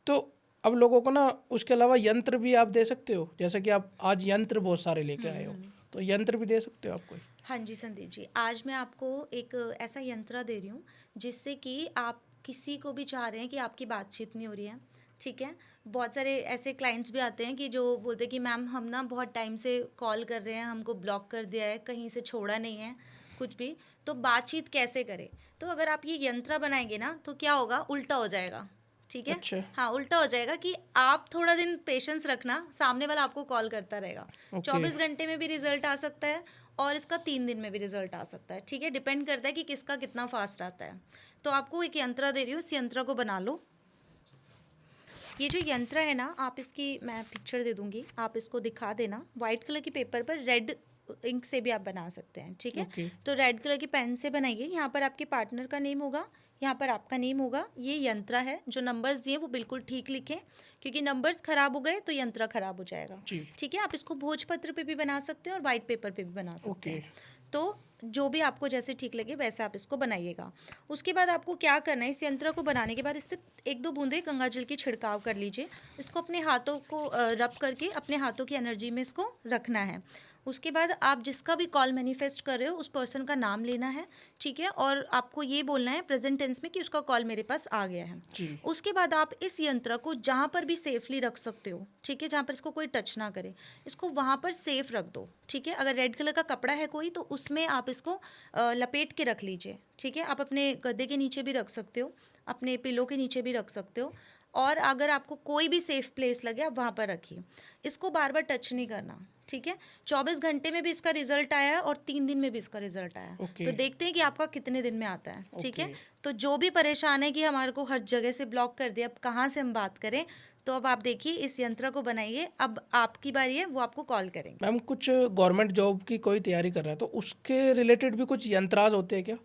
तो अब लोगों को ना उसके अलावा यंत्र भी आप दे सकते हो, जैसे कि आप आज यंत्र बहुत सारे लेके आए हो, तो यंत्र भी दे सकते हो आप कोई? हाँ जी संदीप जी, आज मैं आपको एक ऐसा यंत्र दे रही हूँ जिससे कि आप किसी को भी चाह रहे हैं कि आपकी बातचीत नहीं हो रही है, ठीक है। बहुत सारे ऐसे क्लाइंट्स भी आते हैं कि जो बोलते हैं कि मैम हम ना बहुत टाइम से कॉल कर रहे हैं, हमको ब्लॉक कर दिया है, कहीं से छोड़ा नहीं है कुछ भी, तो बातचीत कैसे करें। तो अगर आप ये यंत्र बनाएंगे ना, तो क्या होगा, उल्टा हो जाएगा, ठीक है। अच्छा। हाँ, उल्टा हो जाएगा कि आप थोड़ा दिन पेशेंस रखना, सामने वाला आपको कॉल करता रहेगा। Okay. 24 घंटे में भी रिजल्ट आ सकता है और इसका 3 दिन में भी रिजल्ट आ सकता है, ठीक है। डिपेंड करता है कि किसका कितना फास्ट आता है। तो आपको एक यंत्र दे रही हूँ, इस यंत्र को बना लो। ये जो यंत्र है ना, आप इसकी मैं पिक्चर दे दूंगी, आप इसको दिखा देना। वाइट कलर की पेपर पर रेड इंक से भी आप बना सकते हैं, ठीक है। Okay. तो रेड कलर की पेन से बनाइए। यहाँ पर आपके पार्टनर का नेम होगा, यहाँ पर आपका नेम होगा। ये यंत्र है, जो नंबर्स दिए वो बिल्कुल ठीक लिखें, क्योंकि नंबर्स खराब हो गए तो यंत्र खराब हो जाएगा, ठीक है। आप इसको भोजपत्र पे भी बना सकते हैं और वाइट पेपर पे भी बना सकते हैं। तो जो भी आपको जैसे ठीक लगे वैसे आप इसको बनाइएगा। उसके बाद आपको क्या करना है, इस यंत्र को बनाने के बाद इस पर 1-2 बूंदे गंगा जल की छिड़काव कर लीजिए। इसको अपने हाथों को रब करके अपने हाथों की एनर्जी में इसको रखना है। उसके बाद आप जिसका भी कॉल मैनिफेस्ट कर रहे हो उस पर्सन का नाम लेना है, ठीक है, और आपको ये बोलना है प्रेजेंट टेंस में कि उसका कॉल मेरे पास आ गया है जी। उसके बाद आप इस यंत्र को जहाँ पर भी सेफली रख सकते हो, ठीक है, जहाँ पर इसको कोई टच ना करे, इसको वहाँ पर सेफ रख दो, ठीक है। अगर रेड कलर का कपड़ा है कोई, तो उसमें आप इसको लपेट के रख लीजिए, ठीक है। आप अपने गद्दे के नीचे भी रख सकते हो, अपने पिलो के नीचे भी रख सकते हो, और अगर आपको कोई भी सेफ प्लेस लगे आप वहाँ पर रखिए। इसको बार बार टच नहीं करना, ठीक है। 24 घंटे में भी इसका रिजल्ट आया है और 3 दिन में भी इसका रिजल्ट आया है। तो देखते हैं कि आपका कितने दिन में आता है, ठीक है। तो जो भी परेशान है कि हमारे को हर जगह से ब्लॉक कर दिया, अब कहाँ से हम बात करें, तो अब आप देखिए इस यंत्र को बनाइए। अब आपकी बारी है, वो आपको कॉल करेंगे। मैम कुछ गवर्नमेंट जॉब की कोई तैयारी कर रहा है तो उसके रिलेटेड भी कुछ यंत्राज होते हैं क्या?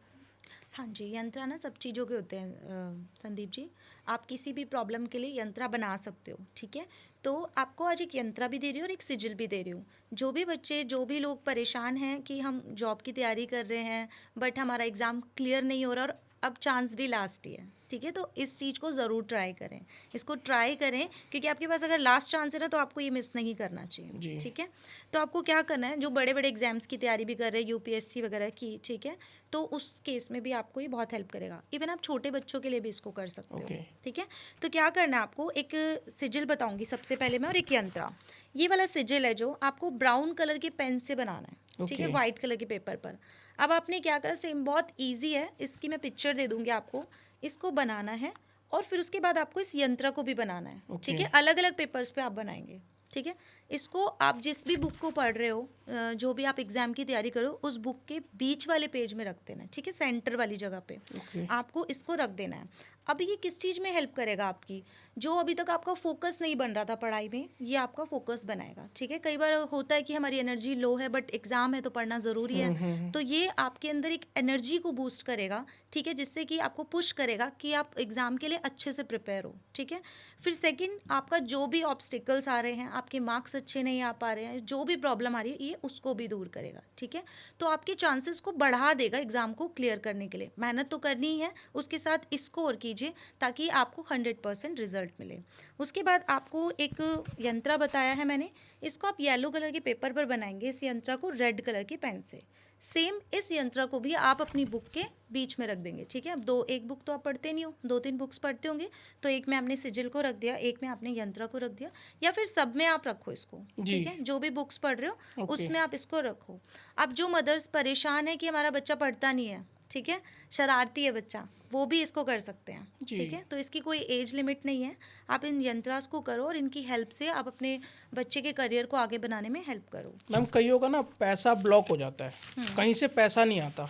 हाँ जी, यंत्रा ना सब चीज़ों के होते हैं संदीप जी। आप किसी भी प्रॉब्लम के लिए यंत्रा बना सकते हो, ठीक है। तो आपको आज एक यंत्रा भी दे रही हूँ और एक सिजिल भी दे रही हूँ। जो भी बच्चे, जो भी लोग परेशान हैं कि हम जॉब की तैयारी कर रहे हैं बट हमारा एग्ज़ाम क्लियर नहीं हो रहा और अब चांस भी लास्ट ही है, ठीक है, तो इस चीज़ को ज़रूर ट्राई करें, इसको ट्राई करें, क्योंकि आपके पास अगर लास्ट चांस है ना, तो आपको ये मिस नहीं करना चाहिए, ठीक है। तो आपको क्या करना है, जो बड़े बड़े एग्जाम्स की तैयारी भी कर रहे हैं, यूपीएससी वगैरह की, ठीक है, तो उस केस में भी आपको ये बहुत हेल्प करेगा। इवन आप छोटे बच्चों के लिए भी इसको कर सकते हो, ठीक है। तो क्या करना है आपको, एक सिजिल बताऊंगी सबसे पहले मैं और एक यंत्रा। ये वाला सिजिल है जो आपको ब्राउन कलर के पेन से बनाना है, ठीक है, Okay. वाइट कलर के पेपर पर। अब आपने क्या करा, सेम बहुत इजी है, इसकी मैं पिक्चर दे दूंगी आपको। इसको बनाना है और फिर उसके बाद आपको इस यंत्र को भी बनाना है, ठीक है, Okay. अलग अलग पेपर्स पे आप बनाएंगे, ठीक है। इसको आप जिस भी बुक को पढ़ रहे हो, जो भी आप एग्जाम की तैयारी करो, उस बुक के बीच वाले पेज में रख देना है, ठीक है, सेंटर वाली जगह पे Okay. आपको इसको रख देना है। अब ये किस चीज़ में हेल्प करेगा आपकी, जो अभी तक आपका फोकस नहीं बन रहा था पढ़ाई में, ये आपका फोकस बनाएगा, ठीक है। कई बार होता है कि हमारी एनर्जी लो है बट एग्ज़ाम है तो पढ़ना ज़रूरी है, तो ये आपके अंदर एक एनर्जी को बूस्ट करेगा, ठीक है, जिससे कि आपको पुश करेगा कि आप एग्ज़ाम के लिए अच्छे से प्रिपेयर हो, ठीक है। फिर सेकंड, आपका जो भी ऑब्स्टिकल्स आ रहे हैं, आपके मार्क्स अच्छे नहीं आ पा रहे हैं, जो भी प्रॉब्लम आ रही है, ये उसको भी दूर करेगा, ठीक है। तो आपके चांसेस को बढ़ा देगा एग्ज़ाम को क्लियर करने के लिए। मेहनत तो करनी ही है, उसके साथ इसको और कीजिए ताकि आपको 100% रिजल्ट मिले। उसके बाद आपको एक यंत्र बताया है मैंने, इसको आप येलो कलर के पेपर पर बनाएंगे, इस यंत्र को रेड कलर के पेन से। सेम इस यंत्र को भी आप अपनी बुक के बीच में रख देंगे, ठीक है। अब एक बुक तो आप पढ़ते नहीं हो, 2-3 बुक्स पढ़ते होंगे, तो एक में आपने सिजिल को रख दिया, एक में आपने यंत्र को रख दिया, या फिर सब में आप रखो इसको, ठीक है। जो भी बुक्स पढ़ रहे हो Okay. उसमें आप इसको रखो। अब जो मदर्स परेशान है कि हमारा बच्चा पढ़ता नहीं है, ठीक है, शरारती है बच्चा, वो भी इसको कर सकते हैं, जी। ठीक है। तो इसकी कोई एज लिमिट नहीं है, आप इन यंत्रास को करो और इनकी हेल्प से आप अपने बच्चे के करियर को आगे बनाने में हेल्प करो। मैम कईयों का ना पैसा ब्लॉक हो जाता है, कहीं से पैसा नहीं आता,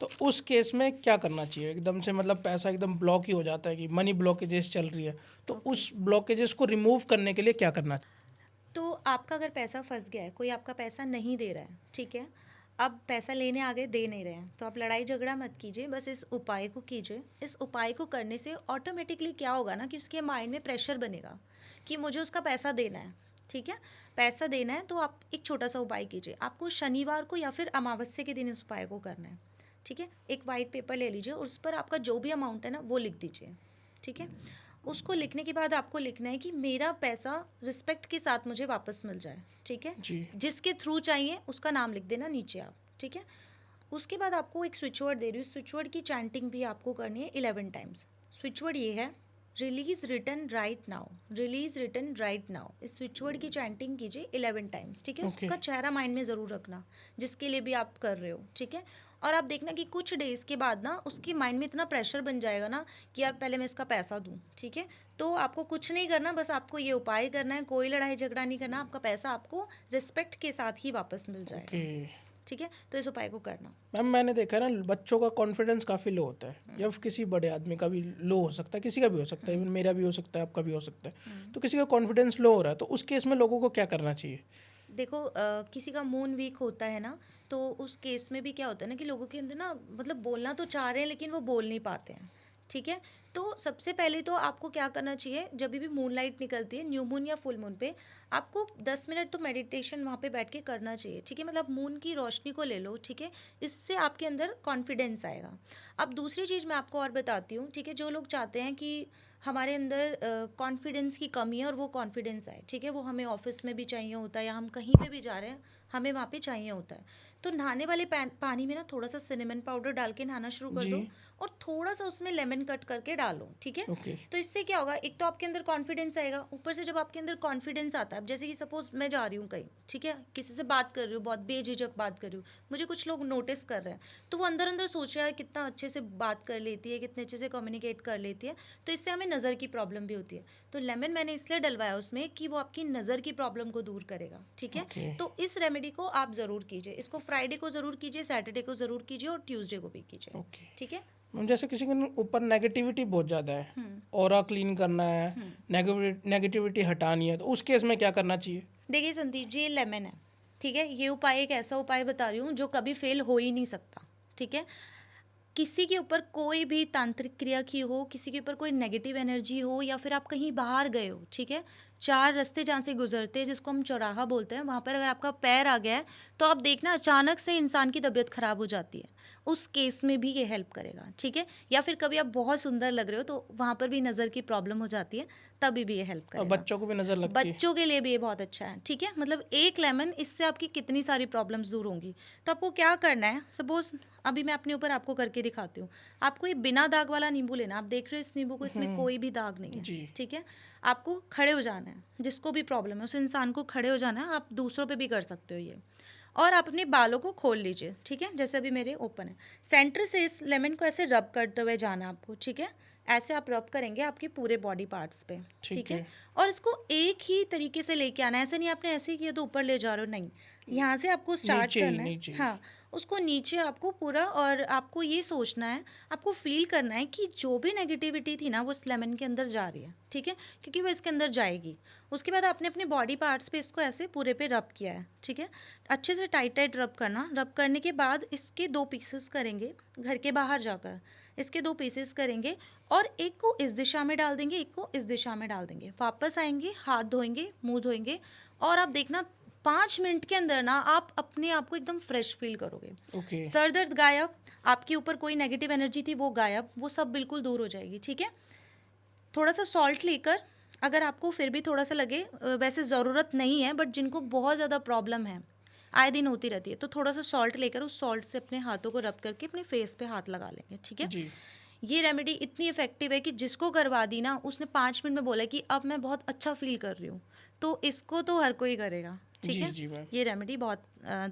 तो उस केस में क्या करना चाहिए? एकदम से मतलब पैसा एकदम ब्लॉक ही हो जाता है कि मनी ब्लॉकेजेस चल रही है, तो उस ब्लॉकेजेस को रिमूव करने के लिए क्या करना चाहिए? तो आपका अगर पैसा फंस गया है, कोई आपका पैसा नहीं दे रहा है, ठीक है, अब पैसा लेने आ गए, दे नहीं रहे हैं, तो आप लड़ाई झगड़ा मत कीजिए, बस इस उपाय को कीजिए। इस उपाय को करने से ऑटोमेटिकली क्या होगा ना कि उसके माइंड में प्रेशर बनेगा कि मुझे उसका पैसा देना है, ठीक है, पैसा देना है। तो आप एक छोटा सा उपाय कीजिए, आपको शनिवार को या फिर अमावस्या के दिन इस उपाय को करना है, ठीक है। एक वाइट पेपर ले लीजिए और उस पर आपका जो भी अमाउंट है ना वो लिख दीजिए, ठीक है। उसको लिखने के बाद आपको लिखना है कि मेरा पैसा रिस्पेक्ट के साथ मुझे वापस मिल जाए, ठीक है। जी। जिसके थ्रू चाहिए उसका नाम लिख देना नीचे आप, ठीक है। उसके बाद आपको एक स्विच वर्ड दे रही हूँ, स्विच वर्ड की चैंटिंग भी आपको करनी है 11 टाइम्स। स्विच वर्ड ये है, release return right now, release return right now. इस स्विच वर्ड की चैंटिंग कीजिए 11 टाइम्स, ठीक है। Okay. उसका चेहरा माइंड में ज़रूर रखना, जिसके लिए भी आप कर रहे हो, ठीक है। और आप देखना कि कुछ डेज के बाद ना उसकी माइंड में इतना प्रेशर बन जाएगा ना कि यार पहले मैं इसका पैसा दूँ, ठीक है। तो आपको कुछ नहीं करना, बस आपको ये उपाय करना है, कोई लड़ाई झगड़ा नहीं करना, आपका पैसा आपको रिस्पेक्ट के साथ ही वापस मिल जाएगा, ओके ठीक है। तो इस उपाय को करना। मैम, मैंने देखा है ना बच्चों का कॉन्फिडेंस काफ़ी लो होता है, या फिर किसी बड़े आदमी का भी लो हो सकता है, किसी का भी हो सकता है, इवन मेरा भी हो सकता है, आपका भी हो सकता है। तो किसी का कॉन्फिडेंस लो हो रहा है, तो उस केस में लोगों को क्या करना चाहिए? देखो किसी का मून वीक होता है ना, तो उस केस में भी क्या होता है ना कि लोगों के अंदर ना मतलब बोलना तो चाह रहे हैं लेकिन वो बोल नहीं पाते हैं, ठीक है। तो सबसे पहले तो आपको क्या करना चाहिए, जब भी मून लाइट निकलती है, न्यू मून या फुल मून पे, आपको 10 मिनट तो मेडिटेशन वहाँ पे बैठ के करना चाहिए, ठीक है। मतलब मून की रोशनी को ले लो, ठीक है, इससे आपके अंदर कॉन्फिडेंस आएगा। अब दूसरी चीज़ मैं आपको और बताती हूँ, ठीक है। जो लोग चाहते हैं कि हमारे अंदर कॉन्फिडेंस की कमी है और वो कॉन्फिडेंस आए, ठीक है, वो हमें ऑफिस में भी चाहिए होता है या हम कहीं पे भी जा रहे हैं हमें वहाँ पे चाहिए होता है। तो नहाने वाले पानी में ना थोड़ा सा सिनेमन पाउडर डाल के नहाना शुरू कर जी। दो और थोड़ा सा उसमें लेमन कट करके डालो, ठीक है। ओके। तो इससे क्या होगा, एक तो आपके अंदर कॉन्फिडेंस आएगा, ऊपर से जब आपके अंदर कॉन्फिडेंस आता है, अब जैसे कि सपोज मैं जा रही हूँ कहीं, ठीक है, किसी से बात कर रही हूँ, बहुत बेझिझक बात कर रही हूँ, मुझे कुछ लोग नोटिस कर रहे हैं, तो वो अंदर अंदर सोच रहा है कितना अच्छे से बात कर लेती है, कितने अच्छे से कम्युनिकेट कर लेती है, तो इससे हमें नज़र की प्रॉब्लम भी होती है। तो लेमन मैंने इसलिए डलवाया उसमें कि वो आपकी नज़र की प्रॉब्लम को दूर करेगा, ठीक है। Okay. तो इस रेमेडी को आप ज़रूर कीजिए, इसको फ्राइडे को ज़रूर कीजिए, सैटरडे को ज़रूर कीजिए और ट्यूसडे को भी कीजिए, ओके ठीक है। मैम, जैसे किसी के ऊपर नेगेटिविटी बहुत ज़्यादा है, ऑरा क्लीन करना है, नेगेटिविटी हटानी है, तो उस केस में क्या करना चाहिए? देखिए संदीप जी, ये लेमन है, ठीक है, ये उपाय एक ऐसा उपाय बता रही हूँ जो कभी फेल हो ही नहीं सकता, ठीक है। किसी के ऊपर कोई भी तांत्रिक क्रिया की हो, किसी के ऊपर कोई नेगेटिव एनर्जी हो, या फिर आप कहीं बाहर गए हो, ठीक है, 4 रास्ते जहाँ से गुजरते हैं जिसको हम चौराहा बोलते हैं, वहाँ पर अगर आपका पैर आ गया है तो आप देखना अचानक से इंसान की तबीयत खराब हो जाती है। उस केस में भी ये हेल्प करेगा, ठीक है। या फिर कभी आप बहुत सुंदर लग रहे हो तो वहाँ पर भी नज़र की प्रॉब्लम हो जाती है, तभी भी ये हेल्प और करेगा। बच्चों को भी नजर लगती है। बच्चों के लिए भी ये बहुत अच्छा है, ठीक है। मतलब एक लेमन, इससे आपकी कितनी सारी प्रॉब्लम्स दूर होंगी। तो आपको क्या करना है, सपोज अभी मैं अपने ऊपर आपको करके दिखाती हूँ। आपको ये बिना दाग वाला नींबू लेना। आप देख रहे हो इस नींबू को, इसमें कोई भी दाग नहीं जी। है, ठीक है। आपको खड़े हो जाना है, जिसको भी प्रॉब्लम है उस इंसान को खड़े हो जाना है। आप दूसरों पे भी कर सकते हो ये। और आप अपने बालों को खोल लीजिए, ठीक है। जैसे अभी मेरे ओपन है, सेंटर से इस लेमन को ऐसे रब करते हुए जाना है आपको, ठीक है। ऐसे आप रब करेंगे आपके पूरे बॉडी पार्ट्स पे, ठीक है। और इसको एक ही तरीके से लेके आना है। ऐसे नहीं आपने ऐसे ही किया तो ऊपर ले जा रहे हो, नहीं। यहाँ से आपको स्टार्ट नीचे ही, करना है, नीचे ही। हाँ, उसको नीचे आपको पूरा। और आपको ये सोचना है, आपको फील करना है कि जो भी नेगेटिविटी थी ना वो इस लेमन के अंदर जा रही है, ठीक है, क्योंकि वो इसके अंदर जाएगी। उसके बाद आपने अपने बॉडी पार्ट्स पे इसको ऐसे पूरे पे रब किया है, ठीक है। अच्छे से टाइट टाइट रब करना। रब करने के बाद इसके 2 पीसेस करेंगे घर के बाहर जाकर। इसके 2 पीसेस करेंगे और एक को इस दिशा में डाल देंगे, एक को इस दिशा में डाल देंगे। वापस आएंगे, हाथ धोएंगे, मुंह धोएंगे, और आप देखना 5 मिनट के अंदर ना आप अपने आप को एकदम फ्रेश फील करोगे। ओके। सर दर्द गायब, आपके ऊपर कोई नेगेटिव एनर्जी थी वो गायब, वो सब बिल्कुल दूर हो जाएगी, ठीक है। थोड़ा सा सॉल्ट लेकर, अगर आपको फिर भी थोड़ा सा लगे, वैसे ज़रूरत नहीं है, बट जिनको बहुत ज़्यादा प्रॉब्लम है, आए दिन होती रहती है, तो थोड़ा सा सॉल्ट लेकर उस सॉल्ट से अपने हाथों को रब करके अपने फेस पे हाथ लगा लेंगे, ठीक है। जी। ये रेमेडी इतनी इफेक्टिव है कि जिसको करवा दी ना, उसने 5 मिनट में बोला कि अब मैं बहुत अच्छा फील कर रही हूँ। तो इसको तो हर कोई करेगा, ठीक जी, है। जी मैम। ये रेमेडी बहुत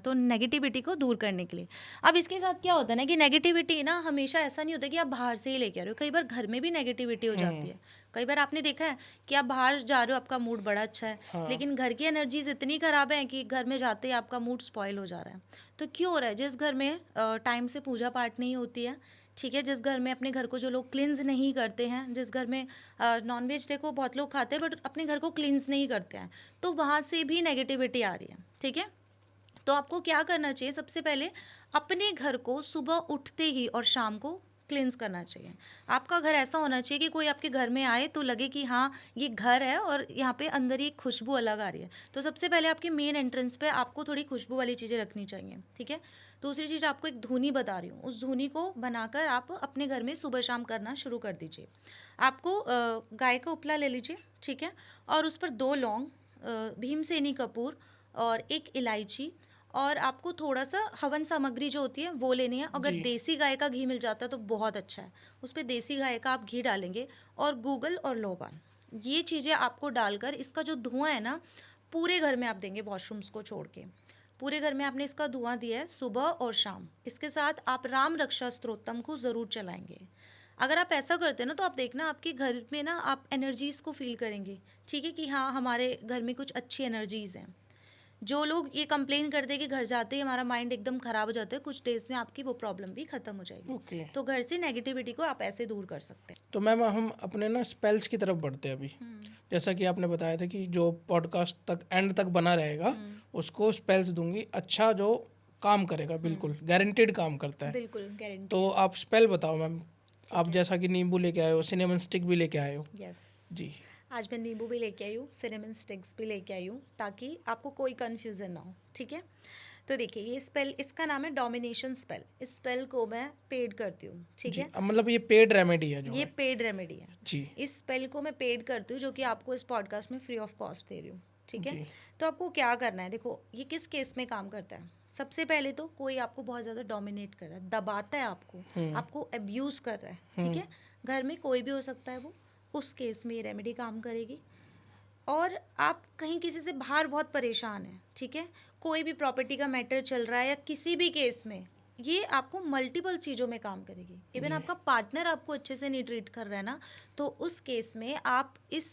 तो नेगेटिविटी को दूर करने के लिए। अब इसके साथ क्या होता है ना कि नेगेटिविटी ना हमेशा ऐसा नहीं होता कि आप बाहर से ही लेके आ रहे हो। कई बार घर में भी नेगेटिविटी हो जाती है। कई बार आपने देखा है कि आप बाहर जा रहे हो, आपका मूड बड़ा अच्छा है, हाँ। लेकिन घर की एनर्जीज इतनी खराब है कि घर में जाते ही आपका मूड स्पॉइल हो जा रहा है। तो क्यों हो रहा है? जिस घर में टाइम से पूजा पाठ नहीं होती है, ठीक है, जिस घर में अपने घर को जो लोग क्लिन्स नहीं करते हैं, जिस घर में नॉनवेज देखो बहुत लोग खाते हैं बट अपने घर को क्लिन्स नहीं करते हैं, तो वहाँ से भी नेगेटिविटी आ रही है, ठीक है। तो आपको क्या करना चाहिए, सबसे पहले अपने घर को सुबह उठते ही और शाम को क्लींस करना चाहिए। आपका घर ऐसा होना चाहिए कि कोई आपके घर में आए तो लगे कि हाँ ये घर है और यहाँ पे अंदर ही खुशबू अलग आ रही है। तो सबसे पहले आपके मेन एंट्रेंस पे आपको थोड़ी खुशबू वाली चीज़ें रखनी चाहिए, ठीक है। दूसरी चीज़ आपको एक धुनी बता रही हूँ, उस धुनी को बनाकर आप अपने घर में सुबह शाम करना शुरू कर दीजिए। आपको गाय का उपला ले लीजिए, ठीक है, और उस पर 2 लौंग, भीमसेनी कपूर और 1 इलायची, और आपको थोड़ा सा हवन सामग्री जो होती है वो लेनी है। अगर जी। देसी गाय का घी मिल जाता है तो बहुत अच्छा है, उस पर देसी गाय का आप घी डालेंगे, और गूगल और लोबान, ये चीज़ें आपको डालकर इसका जो धुआं है ना पूरे घर में आप देंगे, वॉशरूम्स को छोड़ के पूरे घर में आपने इसका धुआं दिया है सुबह और शाम। इसके साथ आप राम रक्षा स्तोत्रम को ज़रूर चलाएंगे। अगर आप ऐसा करते हैं ना तो आप देखना आपके घर में ना आप एनर्जीज़ को फील करेंगे, ठीक है, कि हाँ हमारे घर में कुछ अच्छी एनर्जीज़ हैं। जो लोग ये कंप्लेन करते हैं कि घर जाते ही हमारा माइंड एकदम ख़राब हो जाता है, कुछ डेज में आपकी वो प्रॉब्लम भी ख़त्म हो जाएगी। ओके। तो घर से नेगेटिविटी को आप ऐसे दूर कर सकते हैं। तो मैम हम अपने ना स्पेल्स की तरफ बढ़ते हैं अभी। जैसा कि आपने बताया था कि जो पॉडकास्ट तक एंड तक बना रहेगा उसको स्पेल्स दूंगी, अच्छा जो काम करेगा, बिल्कुल गारंटेड काम करता है। बिल्कुल गारंटी। तो आप स्पेल बताओ मैम। आप जैसा कि नींबू लेके आए हो, सिनेमन स्टिक भी लेके आए हो। यस, जी। आज मैं नींबू भी लेके आई हूँ, सिनेमन स्टिक्स भी लेके आई हूँ, ताकि आपको कोई कन्फ्यूज़न ना हो, ठीक है। तो देखिए ये स्पेल, इसका नाम है डोमिनेशन स्पेल। इस स्पेल को मैं पेड करती हूँ, ठीक जी, है। अब मतलब ये पेड रेमेडी है जो ये है। पेड रेमेडी है। जी। इस स्पेल को मैं पेड करती हूँ, जो कि आपको इस पॉडकास्ट में फ्री ऑफ कॉस्ट दे रही हूँ, ठीक है। जी। तो आपको क्या करना है, देखो ये किस केस में काम करता है। सबसे पहले तो कोई आपको बहुत ज़्यादा डोमिनेट कर रहा है, दबाता है आपको, आपको अब्यूज़ कर रहा है, ठीक है। घर में कोई भी हो सकता है वो, उस केस में ये रेमेडी काम करेगी। और आप कहीं किसी से बाहर बहुत परेशान हैं, ठीक है, कोई भी प्रॉपर्टी का मैटर चल रहा है या किसी भी केस में, ये आपको मल्टीपल चीज़ों में काम करेगी। इवन आपका पार्टनर आपको अच्छे से नहीं ट्रीट कर रहा है ना, तो उस केस में आप इस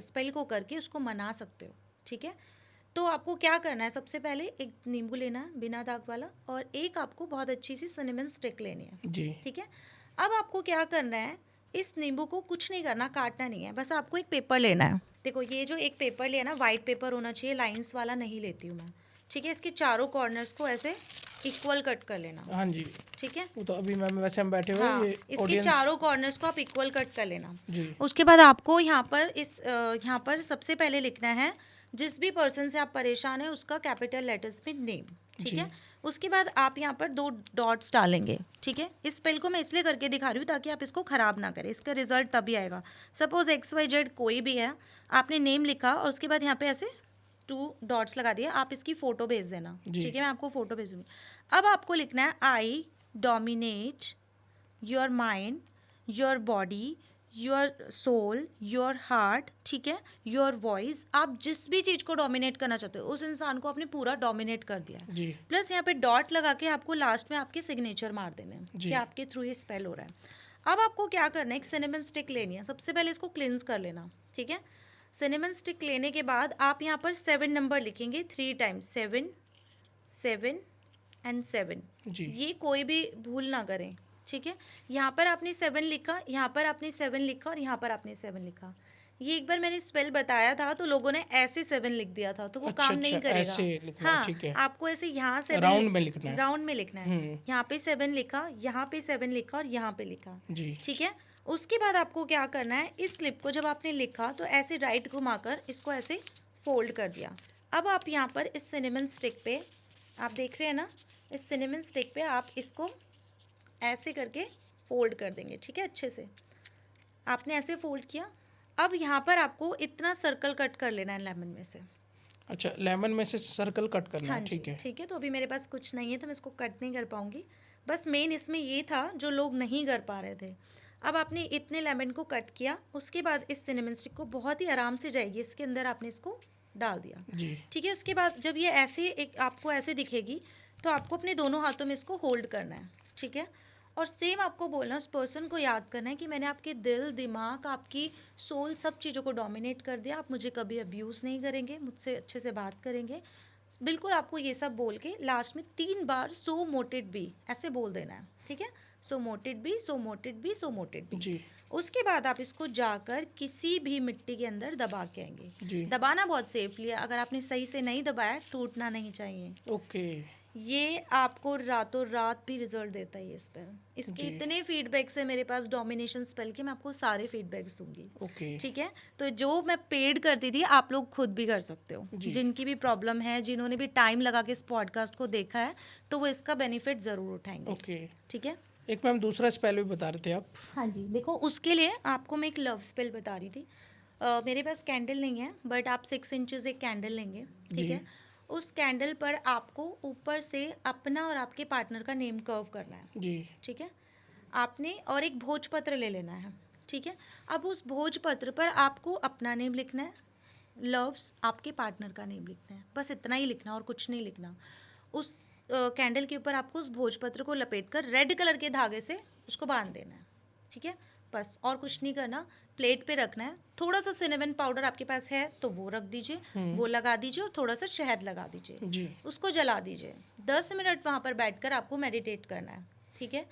स्पेल को करके उसको मना सकते हो, ठीक है। तो आपको क्या करना है, सबसे पहले एक नींबू लेना है बिना दाग वाला, और एक आपको बहुत अच्छी सी सिनेमन स्टिक लेनी है, जी। ठीक है। अब आपको क्या करना है, इस नींबू को कुछ नहीं करना, काटना नहीं है, बस आपको एक पेपर लेना है। देखो ये जो एक पेपर लिया ना, वाइट पेपर होना चाहिए, लाइंस वाला नहीं लेती हूँ मैं, ठीक है। इसके चारों कॉर्नर्स को ऐसे इक्वल कट कर लेना, हाँ जी। ठीक है। वो तो अभी मैम वैसे हम बैठे हुए हैं, हाँ, ये इसके ऑडियंस। चारों कॉर्नर्स को आप इक्वल कट कर लेना। जी। उसके बाद आपको यहाँ पर यहाँ पर सबसे पहले लिखना है जिस भी पर्सन से आप परेशान है उसका कैपिटल लेटर्स में नेम, ठीक है। उसके बाद आप यहाँ पर 2 डॉट्स डालेंगे, ठीक है। इस स्पेल को मैं इसलिए करके दिखा रही हूँ ताकि आप इसको ख़राब ना करें, इसका रिजल्ट तभी आएगा। सपोज XYZ कोई भी है, आपने नेम लिखा और उसके बाद यहाँ पे ऐसे 2 डॉट्स लगा दिए, आप इसकी फ़ोटो भेज देना, ठीक है। मैं आपको फ़ोटो भेजूँगी। अब आपको लिखना है I dominate your mind, your body, your soul, your heart, ठीक है, योर वॉइस। आप जिस भी चीज़ को डोमिनेट करना चाहते हो उस इंसान को आपने पूरा डोमिनेट कर दिया है। जी प्लस यहाँ पे डॉट लगा के आपको लास्ट में आपके सिग्नेचर मार देने हैं कि आपके थ्रू ही स्पेल हो रहा है। अब आपको क्या करना है, एक सिनेमन स्टिक लेनी है। सबसे पहले इसको क्लिंस कर लेना, ठीक है। सिनेमन स्टिक लेने के बाद आप यहाँ पर 7 नंबर लिखेंगे 3 टाइम्स, 7 7 एंड 7। जी ये कोई भी भूल ना करें, ठीक है। यहाँ पर आपने 7 लिखा, यहाँ पर आपने 7 लिखा और यहाँ पर आपने 7 लिखा। ये एक बार मैंने स्पेल बताया था तो लोगों ने ऐसे 7 लिख दिया था, तो वो काम नहीं करेगा। ऐसे लिखना है, हाँ, ठीक है। आपको ऐसे यहाँ 7 राउंड में लिखना है। राउंड में लिखना है। यहाँ पे 7 लिखा, यहाँ पे 7 लिखा और यहाँ पे लिखा, जी ठीक है। उसके बाद आपको क्या करना है, इस स्लिप को जब आपने लिखा तो ऐसे राइट घुमाकर इसको ऐसे फोल्ड कर दिया। अब आप यहाँ पर इस सिनेमन स्टिक पे, आप देख रहे हैं ना, इस सिनेमन स्टिक पे आप इसको ऐसे करके फोल्ड कर देंगे, ठीक है। अच्छे से आपने ऐसे फोल्ड किया। अब यहाँ पर आपको इतना सर्कल कट कर लेना है लेमन में से। अच्छा, लेमन में से सर्कल कट करना हाँ है, जी, ठीक है। ठीक है। तो अभी मेरे पास कुछ नहीं है तो मैं इसको कट नहीं कर पाऊंगी। बस मेन इसमें ये था जो लोग नहीं कर पा रहे थे। अब आपने इतने लेमन को कट किया, उसके बाद इस सिनेमन स्टिक को बहुत ही आराम से जाएगी इसके अंदर, आपने इसको डाल दिया, जी ठीक है। उसके बाद जब ये ऐसे एक आपको ऐसे दिखेगी तो आपको अपने दोनों हाथों में इसको होल्ड करना है, ठीक है। और सेम आपको बोलना, उस पर्सन को याद करना है कि मैंने आपके दिल, दिमाग, आपकी सोल, सब चीज़ों को डोमिनेट कर दिया। आप मुझे कभी अब्यूज़ नहीं करेंगे, मुझसे अच्छे से बात करेंगे। बिल्कुल आपको ये सब बोल के लास्ट में 3 बार सो मोटेड बी ऐसे बोल देना है, ठीक है। सो मोटेड बी, सो मोटेड बी, सो मोटेड बी। जी उसके बाद आप इसको जाकर किसी भी मिट्टी के अंदर दबा के आएंगे। जी दबाना बहुत सेफली है, अगर आपने सही से नहीं दबाया टूटना नहीं चाहिए। ओके ये आपको रातों रात भी रिजल्ट देता है ये स्पेल। इसके जी। इतने फीडबैक्स है मेरे पास डोमिनेशन स्पेल के, मैं आपको सारे फीडबैक्स दूंगी, ओके ठीक है। तो जो मैं पेड करती थी आप लोग खुद भी कर सकते हो, जी। जिनकी भी प्रॉब्लम है, जिन्होंने भी टाइम लगा के इस पॉडकास्ट को देखा है तो वो इसका बेनिफिट ज़रूर उठाएंगे, ओके। ठीक है। एक मैम दूसरा स्पेल भी बता रहे थे आप। हाँ जी, देखो उसके लिए आपको मैं एक लव स्पेल बता रही थी। मेरे पास कैंडल नहीं है बट आप 6 इंचेस एक कैंडल लेंगे, ठीक जी। है। उस कैंडल पर आपको ऊपर से अपना और आपके पार्टनर का नेम कर्व करना है, जी ठीक है। आपने और एक भोजपत्र ले लेना है, ठीक है। अब उस भोजपत्र पर आपको अपना नेम लिखना है, लव्स आपके पार्टनर का नेम लिखना है, बस इतना ही लिखना और कुछ नहीं लिखना। उस कैंडल के ऊपर आपको उस भोजपत्र को लपेटकर रेड कलर के धागे से उसको बांध देना है, ठीक है। बस और कुछ नहीं करना। प्लेट पे रखना है, थोड़ा सा सिनेमन पाउडर आपके पास है तो वो रख दीजिए, वो लगा दीजिए और थोड़ा सा शहद लगा दीजिए, जी उसको जला दीजिए। 10 मिनट वहाँ पर बैठकर आपको मेडिटेट करना है, ठीक है।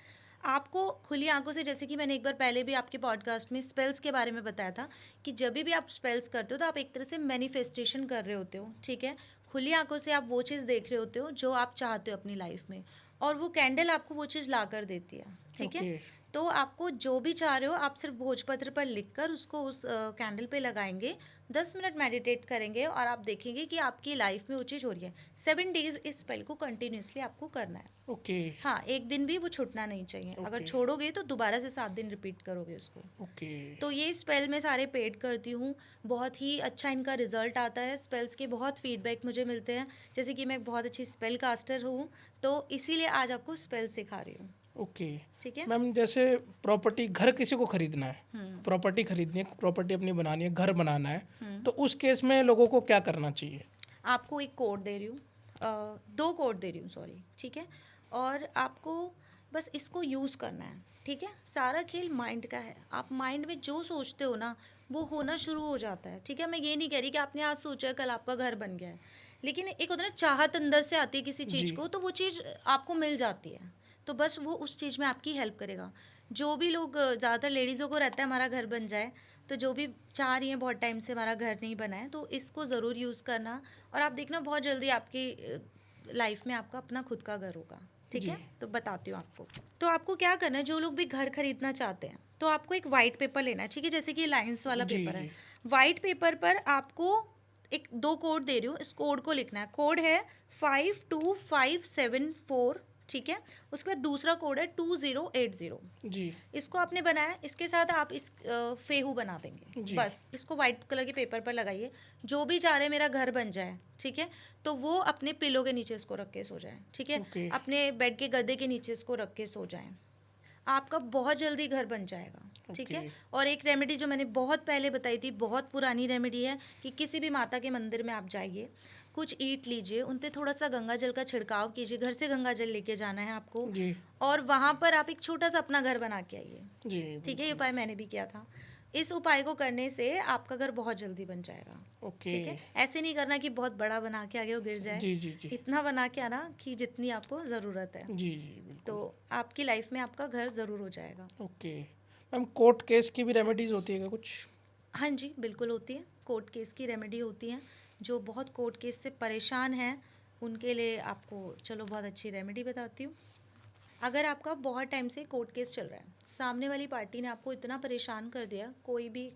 आपको खुली आंखों से, जैसे कि मैंने एक बार पहले भी आपके पॉडकास्ट में स्पेल्स के बारे में बताया था कि जब भी आप स्पेल्स करते हो तो आप एक तरह से मैनिफेस्टेशन कर रहे होते हो, ठीक है। खुली आंखों से आप वो चीज़ देख रहे होते हो जो आप चाहते हो अपनी लाइफ में, और वो कैंडल आपको वो चीज़ ला कर देती है, ठीक है। ओके। तो आपको जो भी चाह रहे हो आप सिर्फ भोजपत्र पर लिखकर उसको उस कैंडल पे लगाएंगे, 10 मिनट मेडिटेट करेंगे और आप देखेंगे कि आपकी लाइफ में वो चीज़ हो रही है। 7 डेज इस स्पेल को कंटिन्यूसली आपको करना है। ओके हाँ, एक दिन भी वो छूटना नहीं चाहिए। अगर ओके। छोड़ोगे तो दोबारा से 7 दिन रिपीट करोगे उसको। ओके तो ये स्पेल मैं सारे पेड करती हूँ, बहुत ही अच्छा इनका रिजल्ट आता है। स्पेल्स के बहुत फीडबैक मुझे मिलते हैं, जैसे कि मैं बहुत अच्छी स्पेल कास्टर हूँ तो इसीलिए आज आपको स्पेल सिखा रही हूँ, ओके। ठीक है। मैम जैसे प्रॉपर्टी, घर किसी को खरीदना है, प्रॉपर्टी खरीदनी है, प्रॉपर्टी अपनी बनानी है, घर बनाना है, तो उस केस में लोगों को क्या करना चाहिए? आपको एक कोड दे रही हूँ, 2 कोड दे रही हूँ, सॉरी, ठीक है। और आपको बस इसको यूज़ करना है, ठीक है। सारा खेल माइंड का है, आप माइंड में जो सोचते हो ना वो होना शुरू हो जाता है, ठीक है। मैं ये नहीं कह रही कि आपने आज सोचा कल आपका घर बन गया है, लेकिन एक होता है ना, चाहत अंदर से आती है किसी चीज़ जी। को तो वो चीज़ आपको मिल जाती है, तो बस वो उस चीज़ में आपकी हेल्प करेगा। जो भी लोग, ज़्यादातर लेडीज़ों को रहता है हमारा घर बन जाए, तो जो भी चाह रही हैं बहुत टाइम से हमारा घर नहीं बना है, तो इसको ज़रूर यूज़ करना और आप देखना बहुत जल्दी आपकी लाइफ में आपका अपना खुद का घर होगा, ठीक है। तो बताती हूँ आपको। तो आपको क्या करना है, जो लोग भी घर खरीदना चाहते हैं तो आपको एक वाइट पेपर लेना है, ठीक है। जैसे कि लाइंस वाला जी, पेपर है, जी। वाइट पेपर पर आपको एक 2 कोड दे रही हूँ, इस कोड को लिखना है। कोड है 52574, ठीक है। उसके बाद दूसरा कोड है 2080 जी इसको आपने बनाया, इसके साथ आप इस फेहू बना देंगे। जी। बस इसको वाइट कलर के पेपर पर लगाइए। जो भी चाह रहे मेरा घर बन जाए, ठीक है, तो वो अपने पिलो के नीचे इसको रख के सो जाए, ठीक है। ओके। अपने बेड के गद्दे के नीचे इसको रख के सो जाएं, आपका बहुत जल्दी घर बन जाएगा, ठीक है। ओके। और एक रेमेडी जो मैंने बहुत पहले बताई थी, बहुत पुरानी रेमेडी है, कि किसी भी माता के मंदिर में आप जाइए, कुछ ईंट लीजिए, उन पे थोड़ा सा गंगा जल का छिड़काव कीजिए, घर से गंगा जल लेके जाना है आपको, जी और वहाँ पर आप एक छोटा सा अपना घर बना के आइए, जी। ठीक है। ये उपाय मैंने भी किया था। इस उपाय को करने से आपका घर बहुत जल्दी बन जाएगा, ओके। ठीक है। ऐसे नहीं करना कि बहुत बड़ा बना के आगे वो गिर जाए, जी जी जी इतना बना के आना कि जितनी आपको ज़रूरत है, जी जी बिल्कुल। तो आपकी लाइफ में आपका घर ज़रूर हो जाएगा। ओके मैम, कोर्ट केस की भी रेमेडीज होती है क्या कुछ? हाँ जी, बिल्कुल होती है। कोर्ट केस की रेमेडी होती हैं। जो बहुत कोर्ट केस से परेशान हैं उनके लिए आपको चलो बहुत अच्छी रेमेडी बताती हूँ। अगर आपका बहुत टाइम से कोर्ट केस चल रहा है, सामने वाली पार्टी ने आपको इतना परेशान कर दिया, कोई भी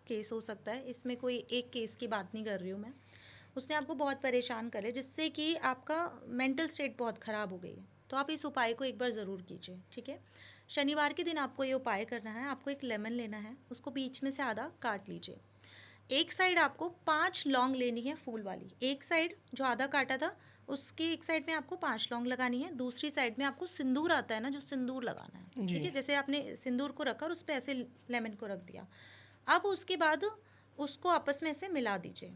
केस हो सकता है, इसमें कोई एक केस की बात नहीं कर रही हूँ मैं, उसने आपको बहुत परेशान करे जिससे कि आपका मेंटल स्टेट बहुत ख़राब हो गई है, तो आप इस उपाय को एक बार ज़रूर कीजिए, ठीक है। शनिवार के दिन आपको ये उपाय करना है। आपको एक लेमन लेना है, उसको बीच में से आधा काट लीजिए। एक साइड आपको 5 लौंग लेनी है फूल वाली, एक साइड जो आधा काटा था उसकी एक साइड में आपको 5 लौंग लगानी है, दूसरी साइड में आपको सिंदूर आता है ना, जो सिंदूर लगाना है, जी। ठीक है। जैसे आपने सिंदूर को रखा और उस पर ऐसे लेमन को रख दिया। अब उसके बाद उसको आपस में ऐसे मिला दीजिए।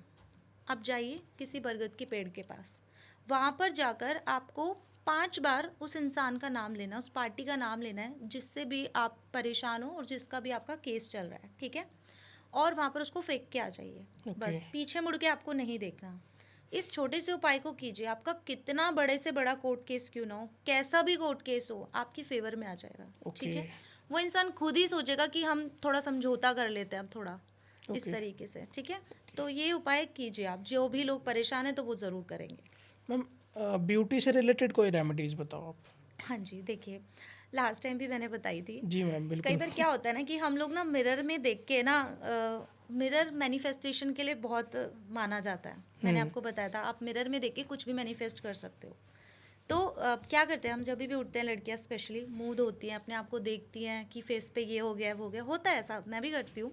अब जाइए किसी बरगद के पेड़ के पास, वहाँ पर जाकर आपको 5 बार उस इंसान का नाम लेना, उस पार्टी का नाम लेना है जिससे भी आप परेशान हो और जिसका भी आपका केस चल रहा है, ठीक है। और वहाँ पर उसको फेंक के आ जाइए, बस पीछे मुड़ के आपको नहीं देखना। इस छोटे से उपाय को कीजिए, आपका कितना बड़े से बड़ा कोर्ट केस क्यों ना हो, कैसा भी कोर्ट केस हो, आपके फेवर में आ जाएगा, ठीक है। वो इंसान खुद ही सोचेगा कि हम थोड़ा समझौता कर लेते हैं अब थोड़ा, इस तरीके से, ठीक है। तो ये उपाय कीजिए आप, जो भी लोग परेशान हैं तो वो ज़रूर करेंगे। मैम ब्यूटी से रिलेटेड कोई रेमेडीज बताओ आप। हाँ जी, देखिए लास्ट टाइम भी मैंने बताई थी। जी मैम कई बिल्कुल। बार क्या होता है ना कि हम लोग ना मिरर में देख के ना, मिरर मैनिफेस्टेशन के लिए बहुत माना जाता है। मैंने आपको बताया था, आप मिरर में देख के कुछ भी मैनिफेस्ट कर सकते हो। तो क्या करते हैं हम, जब भी उठते हैं लड़कियां स्पेशली, मुंह धोती हैं, अपने आप को देखती हैं कि फेस पे ये हो गया वो हो गया, होता है ऐसा, मैं भी करती हूँ।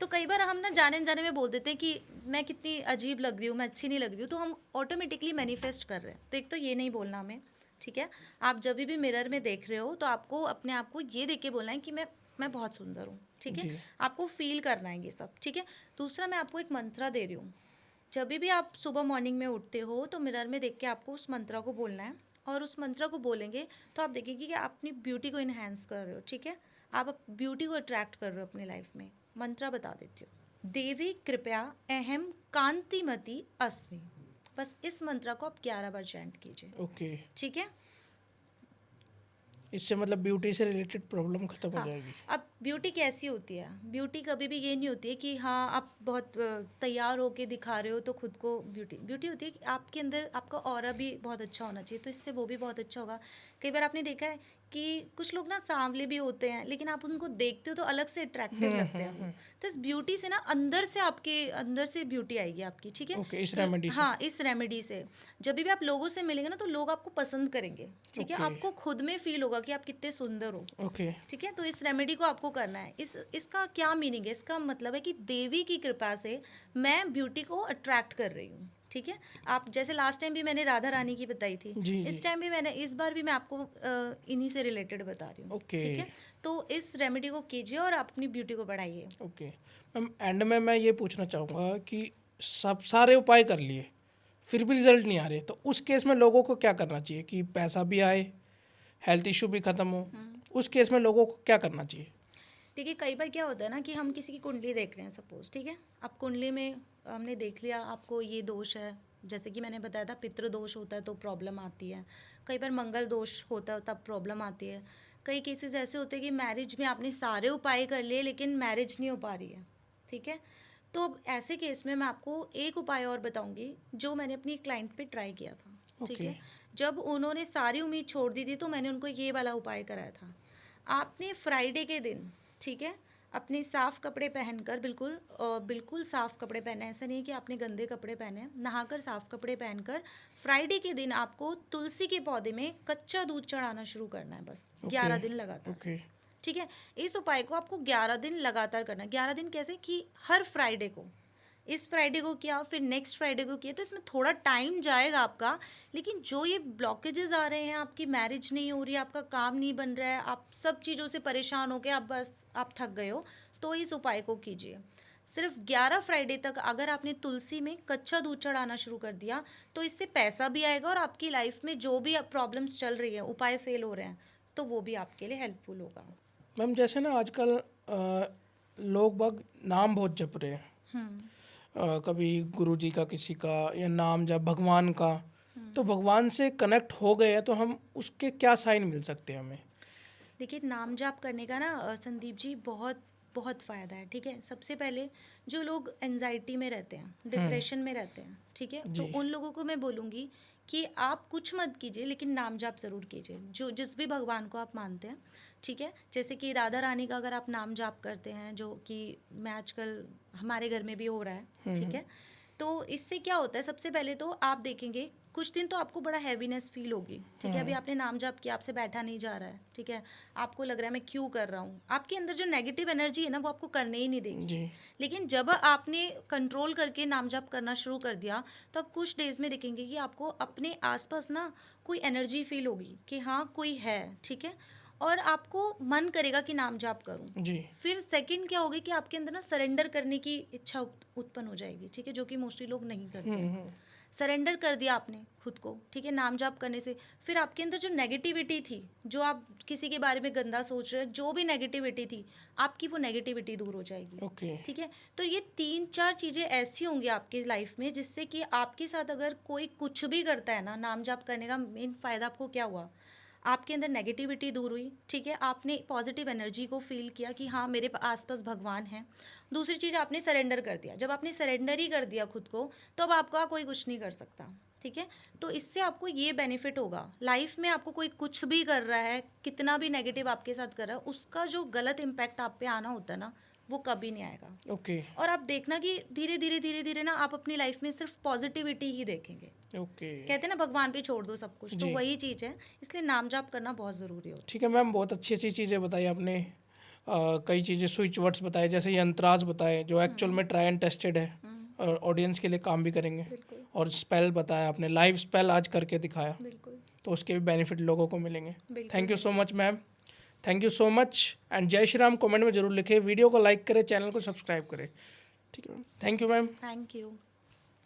तो कई बार हम ना जाने जाने में बोल देते हैं कि मैं कितनी अजीब लग रही हूँ, मैं अच्छी नहीं लग रही हूँ, तो हम ऑटोमेटिकली मैनिफेस्ट कर रहे हैं। तो एक तो ये नहीं बोलना हमें, ठीक है। आप जब भी मिरर में देख रहे हो तो आपको अपने आप को ये देख के बोलना है कि मैं बहुत सुंदर हूँ, ठीक है। आपको फील करना है ये सब, ठीक है। दूसरा, मैं आपको एक मंत्रा दे रही हूँ। जब भी आप सुबह मॉर्निंग में उठते हो तो मिरर में देख के आपको उस मंत्रा को बोलना है, और उस मंत्रा को बोलेंगे तो आप देखेंगे कि आप अपनी ब्यूटी को इन्हेंस कर रहे हो, ठीक है। आप ब्यूटी को अट्रैक्ट कर रहे हो अपनी लाइफ में। मंत्रा बता देती हूँ, देवी कृपया अहम कांतिमती अस्मि। बस इस मंत्रा को आप 11 बार चैंट कीजिए, ओके। ठीक है। इससे मतलब ब्यूटी से रिलेटेड प्रॉब्लम खत्म हो जाएगी। अब ब्यूटी कैसी होती है, ब्यूटी कभी भी ये नहीं होती है कि हाँ आप बहुत तैयार होके दिखा रहे हो तो खुद को ब्यूटी होती है कि आपके अंदर आपका ऑरा भी बहुत अच्छा होना चाहिए, तो इससे वो भी बहुत अच्छा होगा। कई बार आपने देखा है कि कुछ लोग ना सांवले भी होते हैं लेकिन आप उनको देखते हो तो अलग से अट्रैक्टिव लगते हैं वो। तो इस ब्यूटी से ना अंदर से आपके अंदर से ब्यूटी आएगी आपकी, ठीक है। ओके, इस रेमेडी से। हाँ, इस रेमेडी से जब भी आप लोगों से मिलेंगे ना तो लोग आपको पसंद करेंगे, ठीक है। आपको खुद में फील होगा कि आप कितने सुंदर हो, ओके। ठीक है। तो इस रेमेडी को आपको करना है। इसका क्या मीनिंग है, इसका मतलब है कि देवी की कृपा से मैं ब्यूटी को अट्रैक्ट कर रही हूँ, ठीक है। आप जैसे लास्ट टाइम भी मैंने राधा रानी की बताई थी, इस टाइम भी मैंने, इस बार भी मैं आपको इन्हीं से रिलेटेड बता रही हूँ, ठीक है। तो इस रेमेडी को कीजिए और अपनी ब्यूटी को बढ़ाइए। ओके मैम, एंड में मैं ये पूछना चाहूँगा कि सब सारे उपाय कर लिए फिर भी रिजल्ट नहीं आ रहे, तो उस केस में लोगों को क्या करना चाहिए कि पैसा भी आए, हेल्थ इशू भी ख़त्म हो? उस केस में लोगों को क्या करना चाहिए? देखिए कई बार क्या होता है ना कि हम किसी की कुंडली देख रहे हैं सपोज, ठीक है। अब कुंडली में हमने देख लिया आपको ये दोष है, जैसे कि मैंने बताया था पितृ दोष होता है तो प्रॉब्लम आती है, कई बार मंगल दोष होता है तब प्रॉब्लम आती है। कई केसेस ऐसे होते हैं कि मैरिज में आपने सारे उपाय कर लिए लेकिन मैरिज नहीं हो पा रही है, ठीक है। तो अब ऐसे केस में मैं आपको एक उपाय और बताऊंगी जो मैंने अपनी क्लाइंट पे ट्राई किया था, ठीक है। जब उन्होंने सारी उम्मीद छोड़ दी थी तो मैंने उनको ये वाला उपाय कराया था। आपने फ्राइडे के दिन, ठीक है, अपने साफ कपड़े पहनकर, बिल्कुल साफ कपड़े पहने, ऐसा नहीं है कि आपने गंदे कपड़े पहने हैं, नहाकर साफ कपड़े पहनकर फ्राइडे के दिन आपको तुलसी के पौधे में कच्चा दूध चढ़ाना शुरू करना है, बस 11 दिन लगातार। ओके ठीक है, इस उपाय को आपको 11 दिन लगातार करना है। 11 दिन कैसे कि हर फ्राइडे को, इस फ्राइडे को किया, फिर नेक्स्ट फ्राइडे को किया, तो इसमें थोड़ा टाइम जाएगा आपका, लेकिन जो ये ब्लॉकेजेस आ रहे हैं, आपकी मैरिज नहीं हो रही है, आपका काम नहीं बन रहा है, आप सब चीज़ों से परेशान हो के आप थक गए हो, तो इस उपाय को कीजिए। सिर्फ 11 फ्राइडे तक अगर आपने तुलसी में कच्चा दूध चढ़ाना शुरू कर दिया, तो इससे पैसा भी आएगा और आपकी लाइफ में जो भी प्रॉब्लम्स चल रही है, उपाय फेल हो रहे हैं, तो वो भी आपके लिए हेल्पफुल होगा। मैम जैसे ना आजकल लोग बाग नाम बहुत जप रहे हैं, कभी गुरु जी का किसी का या नाम जप भगवान का, तो भगवान से कनेक्ट हो गए हैं तो हम उसके क्या साइन मिल सकते हैं हमें? देखिए, नाम जाप करने का ना संदीप जी बहुत बहुत फ़ायदा है। ठीक है, सबसे पहले जो लोग एंजाइटी में रहते हैं, डिप्रेशन में रहते हैं, ठीक है, तो उन लोगों को मैं बोलूँगी कि आप कुछ मत कीजिए, लेकिन नाम जाप ज़रूर कीजिए, जो जिस भी भगवान को आप मानते हैं। ठीक है, जैसे कि राधा रानी का अगर आप नाम जाप करते हैं, जो कि मैं आजकल हमारे घर में भी हो रहा है, ठीक है, तो इससे क्या होता है, सबसे पहले तो आप देखेंगे कुछ दिन तो आपको बड़ा हैवीनेस फील होगी। ठीक है, अभी आपने नाम जाप किया, आपसे बैठा नहीं जा रहा है, ठीक है, आपको लग रहा है मैं क्यों कर रहा हूँ, आपके अंदर जो नेगेटिव एनर्जी है ना, वो आपको करने ही नहीं देगी। जी लेकिन जब आपने कंट्रोल करके नाम जाप करना शुरू कर दिया, तो आप कुछ डेज में देखेंगे कि आपको अपने आसपास ना कोई एनर्जी फील होगी कि हाँ कोई है, ठीक है, और आपको मन करेगा कि नाम जाप करूं। जी फिर सेकंड क्या होगी कि आपके अंदर ना सरेंडर करने की इच्छा उत्पन्न हो जाएगी। ठीक है, जो कि मोस्टली लोग नहीं करते हैं। सरेंडर कर दिया आपने खुद को, ठीक है, नाम जाप करने से फिर आपके अंदर जो नेगेटिविटी थी, जो आप किसी के बारे में गंदा सोच रहे हैं, जो भी नेगेटिविटी थी, आपकी वो नेगेटिविटी दूर हो जाएगी। ओके ठीक है, तो ये 3-4 चीज़ें ऐसी होंगी आपकी लाइफ में, जिससे कि आपके साथ अगर कोई कुछ भी करता है ना, नाम जाप करने का मेन फ़ायदा आपको क्या हुआ, आपके अंदर नेगेटिविटी दूर हुई। ठीक है, आपने पॉजिटिव एनर्जी को फील किया कि हाँ मेरे आसपास भगवान है। दूसरी चीज़, आपने सरेंडर कर दिया। जब आपने सरेंडर ही कर दिया खुद को, तो अब आपका कोई कुछ नहीं कर सकता। ठीक है, तो इससे आपको ये बेनिफिट होगा लाइफ में, आपको कोई कुछ भी कर रहा है, कितना भी नेगेटिव आपके साथ कर रहा है, उसका जो गलत इम्पैक्ट आप पे आना होता है ना, वो कभी नहीं आएगा। ओके और आप देखना कि धीरे धीरे ना आप अपनी लाइफ में सिर्फ पॉजिटिविटी ही देखेंगे। ओके कहते हैं ना भगवान पे छोड़ दो सब कुछ, तो वही चीज़ है, इसलिए नाम जाप करना बहुत ज़रूरी होता ठीक है मैम, बहुत अच्छी अच्छी चीज़ें बताई आपने। कई चीज़ें स्विच वर्ड्स बताए, जैसे यंत्राज बताए जो एक्चुअल में ट्राई एंड टेस्टेड है और ऑडियंस के लिए काम भी करेंगे। बिल्कुल और स्पेल बताया आपने, लाइव स्पेल आज करके दिखाया, बिल्कुल तो उसके भी बेनिफिट लोगों को मिलेंगे। बिल्कुल thank you so much ma'am, thank you so much. And जय श्री राम कमेंट में जरूर लिखें, वीडियो को लाइक करें, चैनल को सब्सक्राइब करें। ठीक है ma'am, thank you ma'am. Thank you.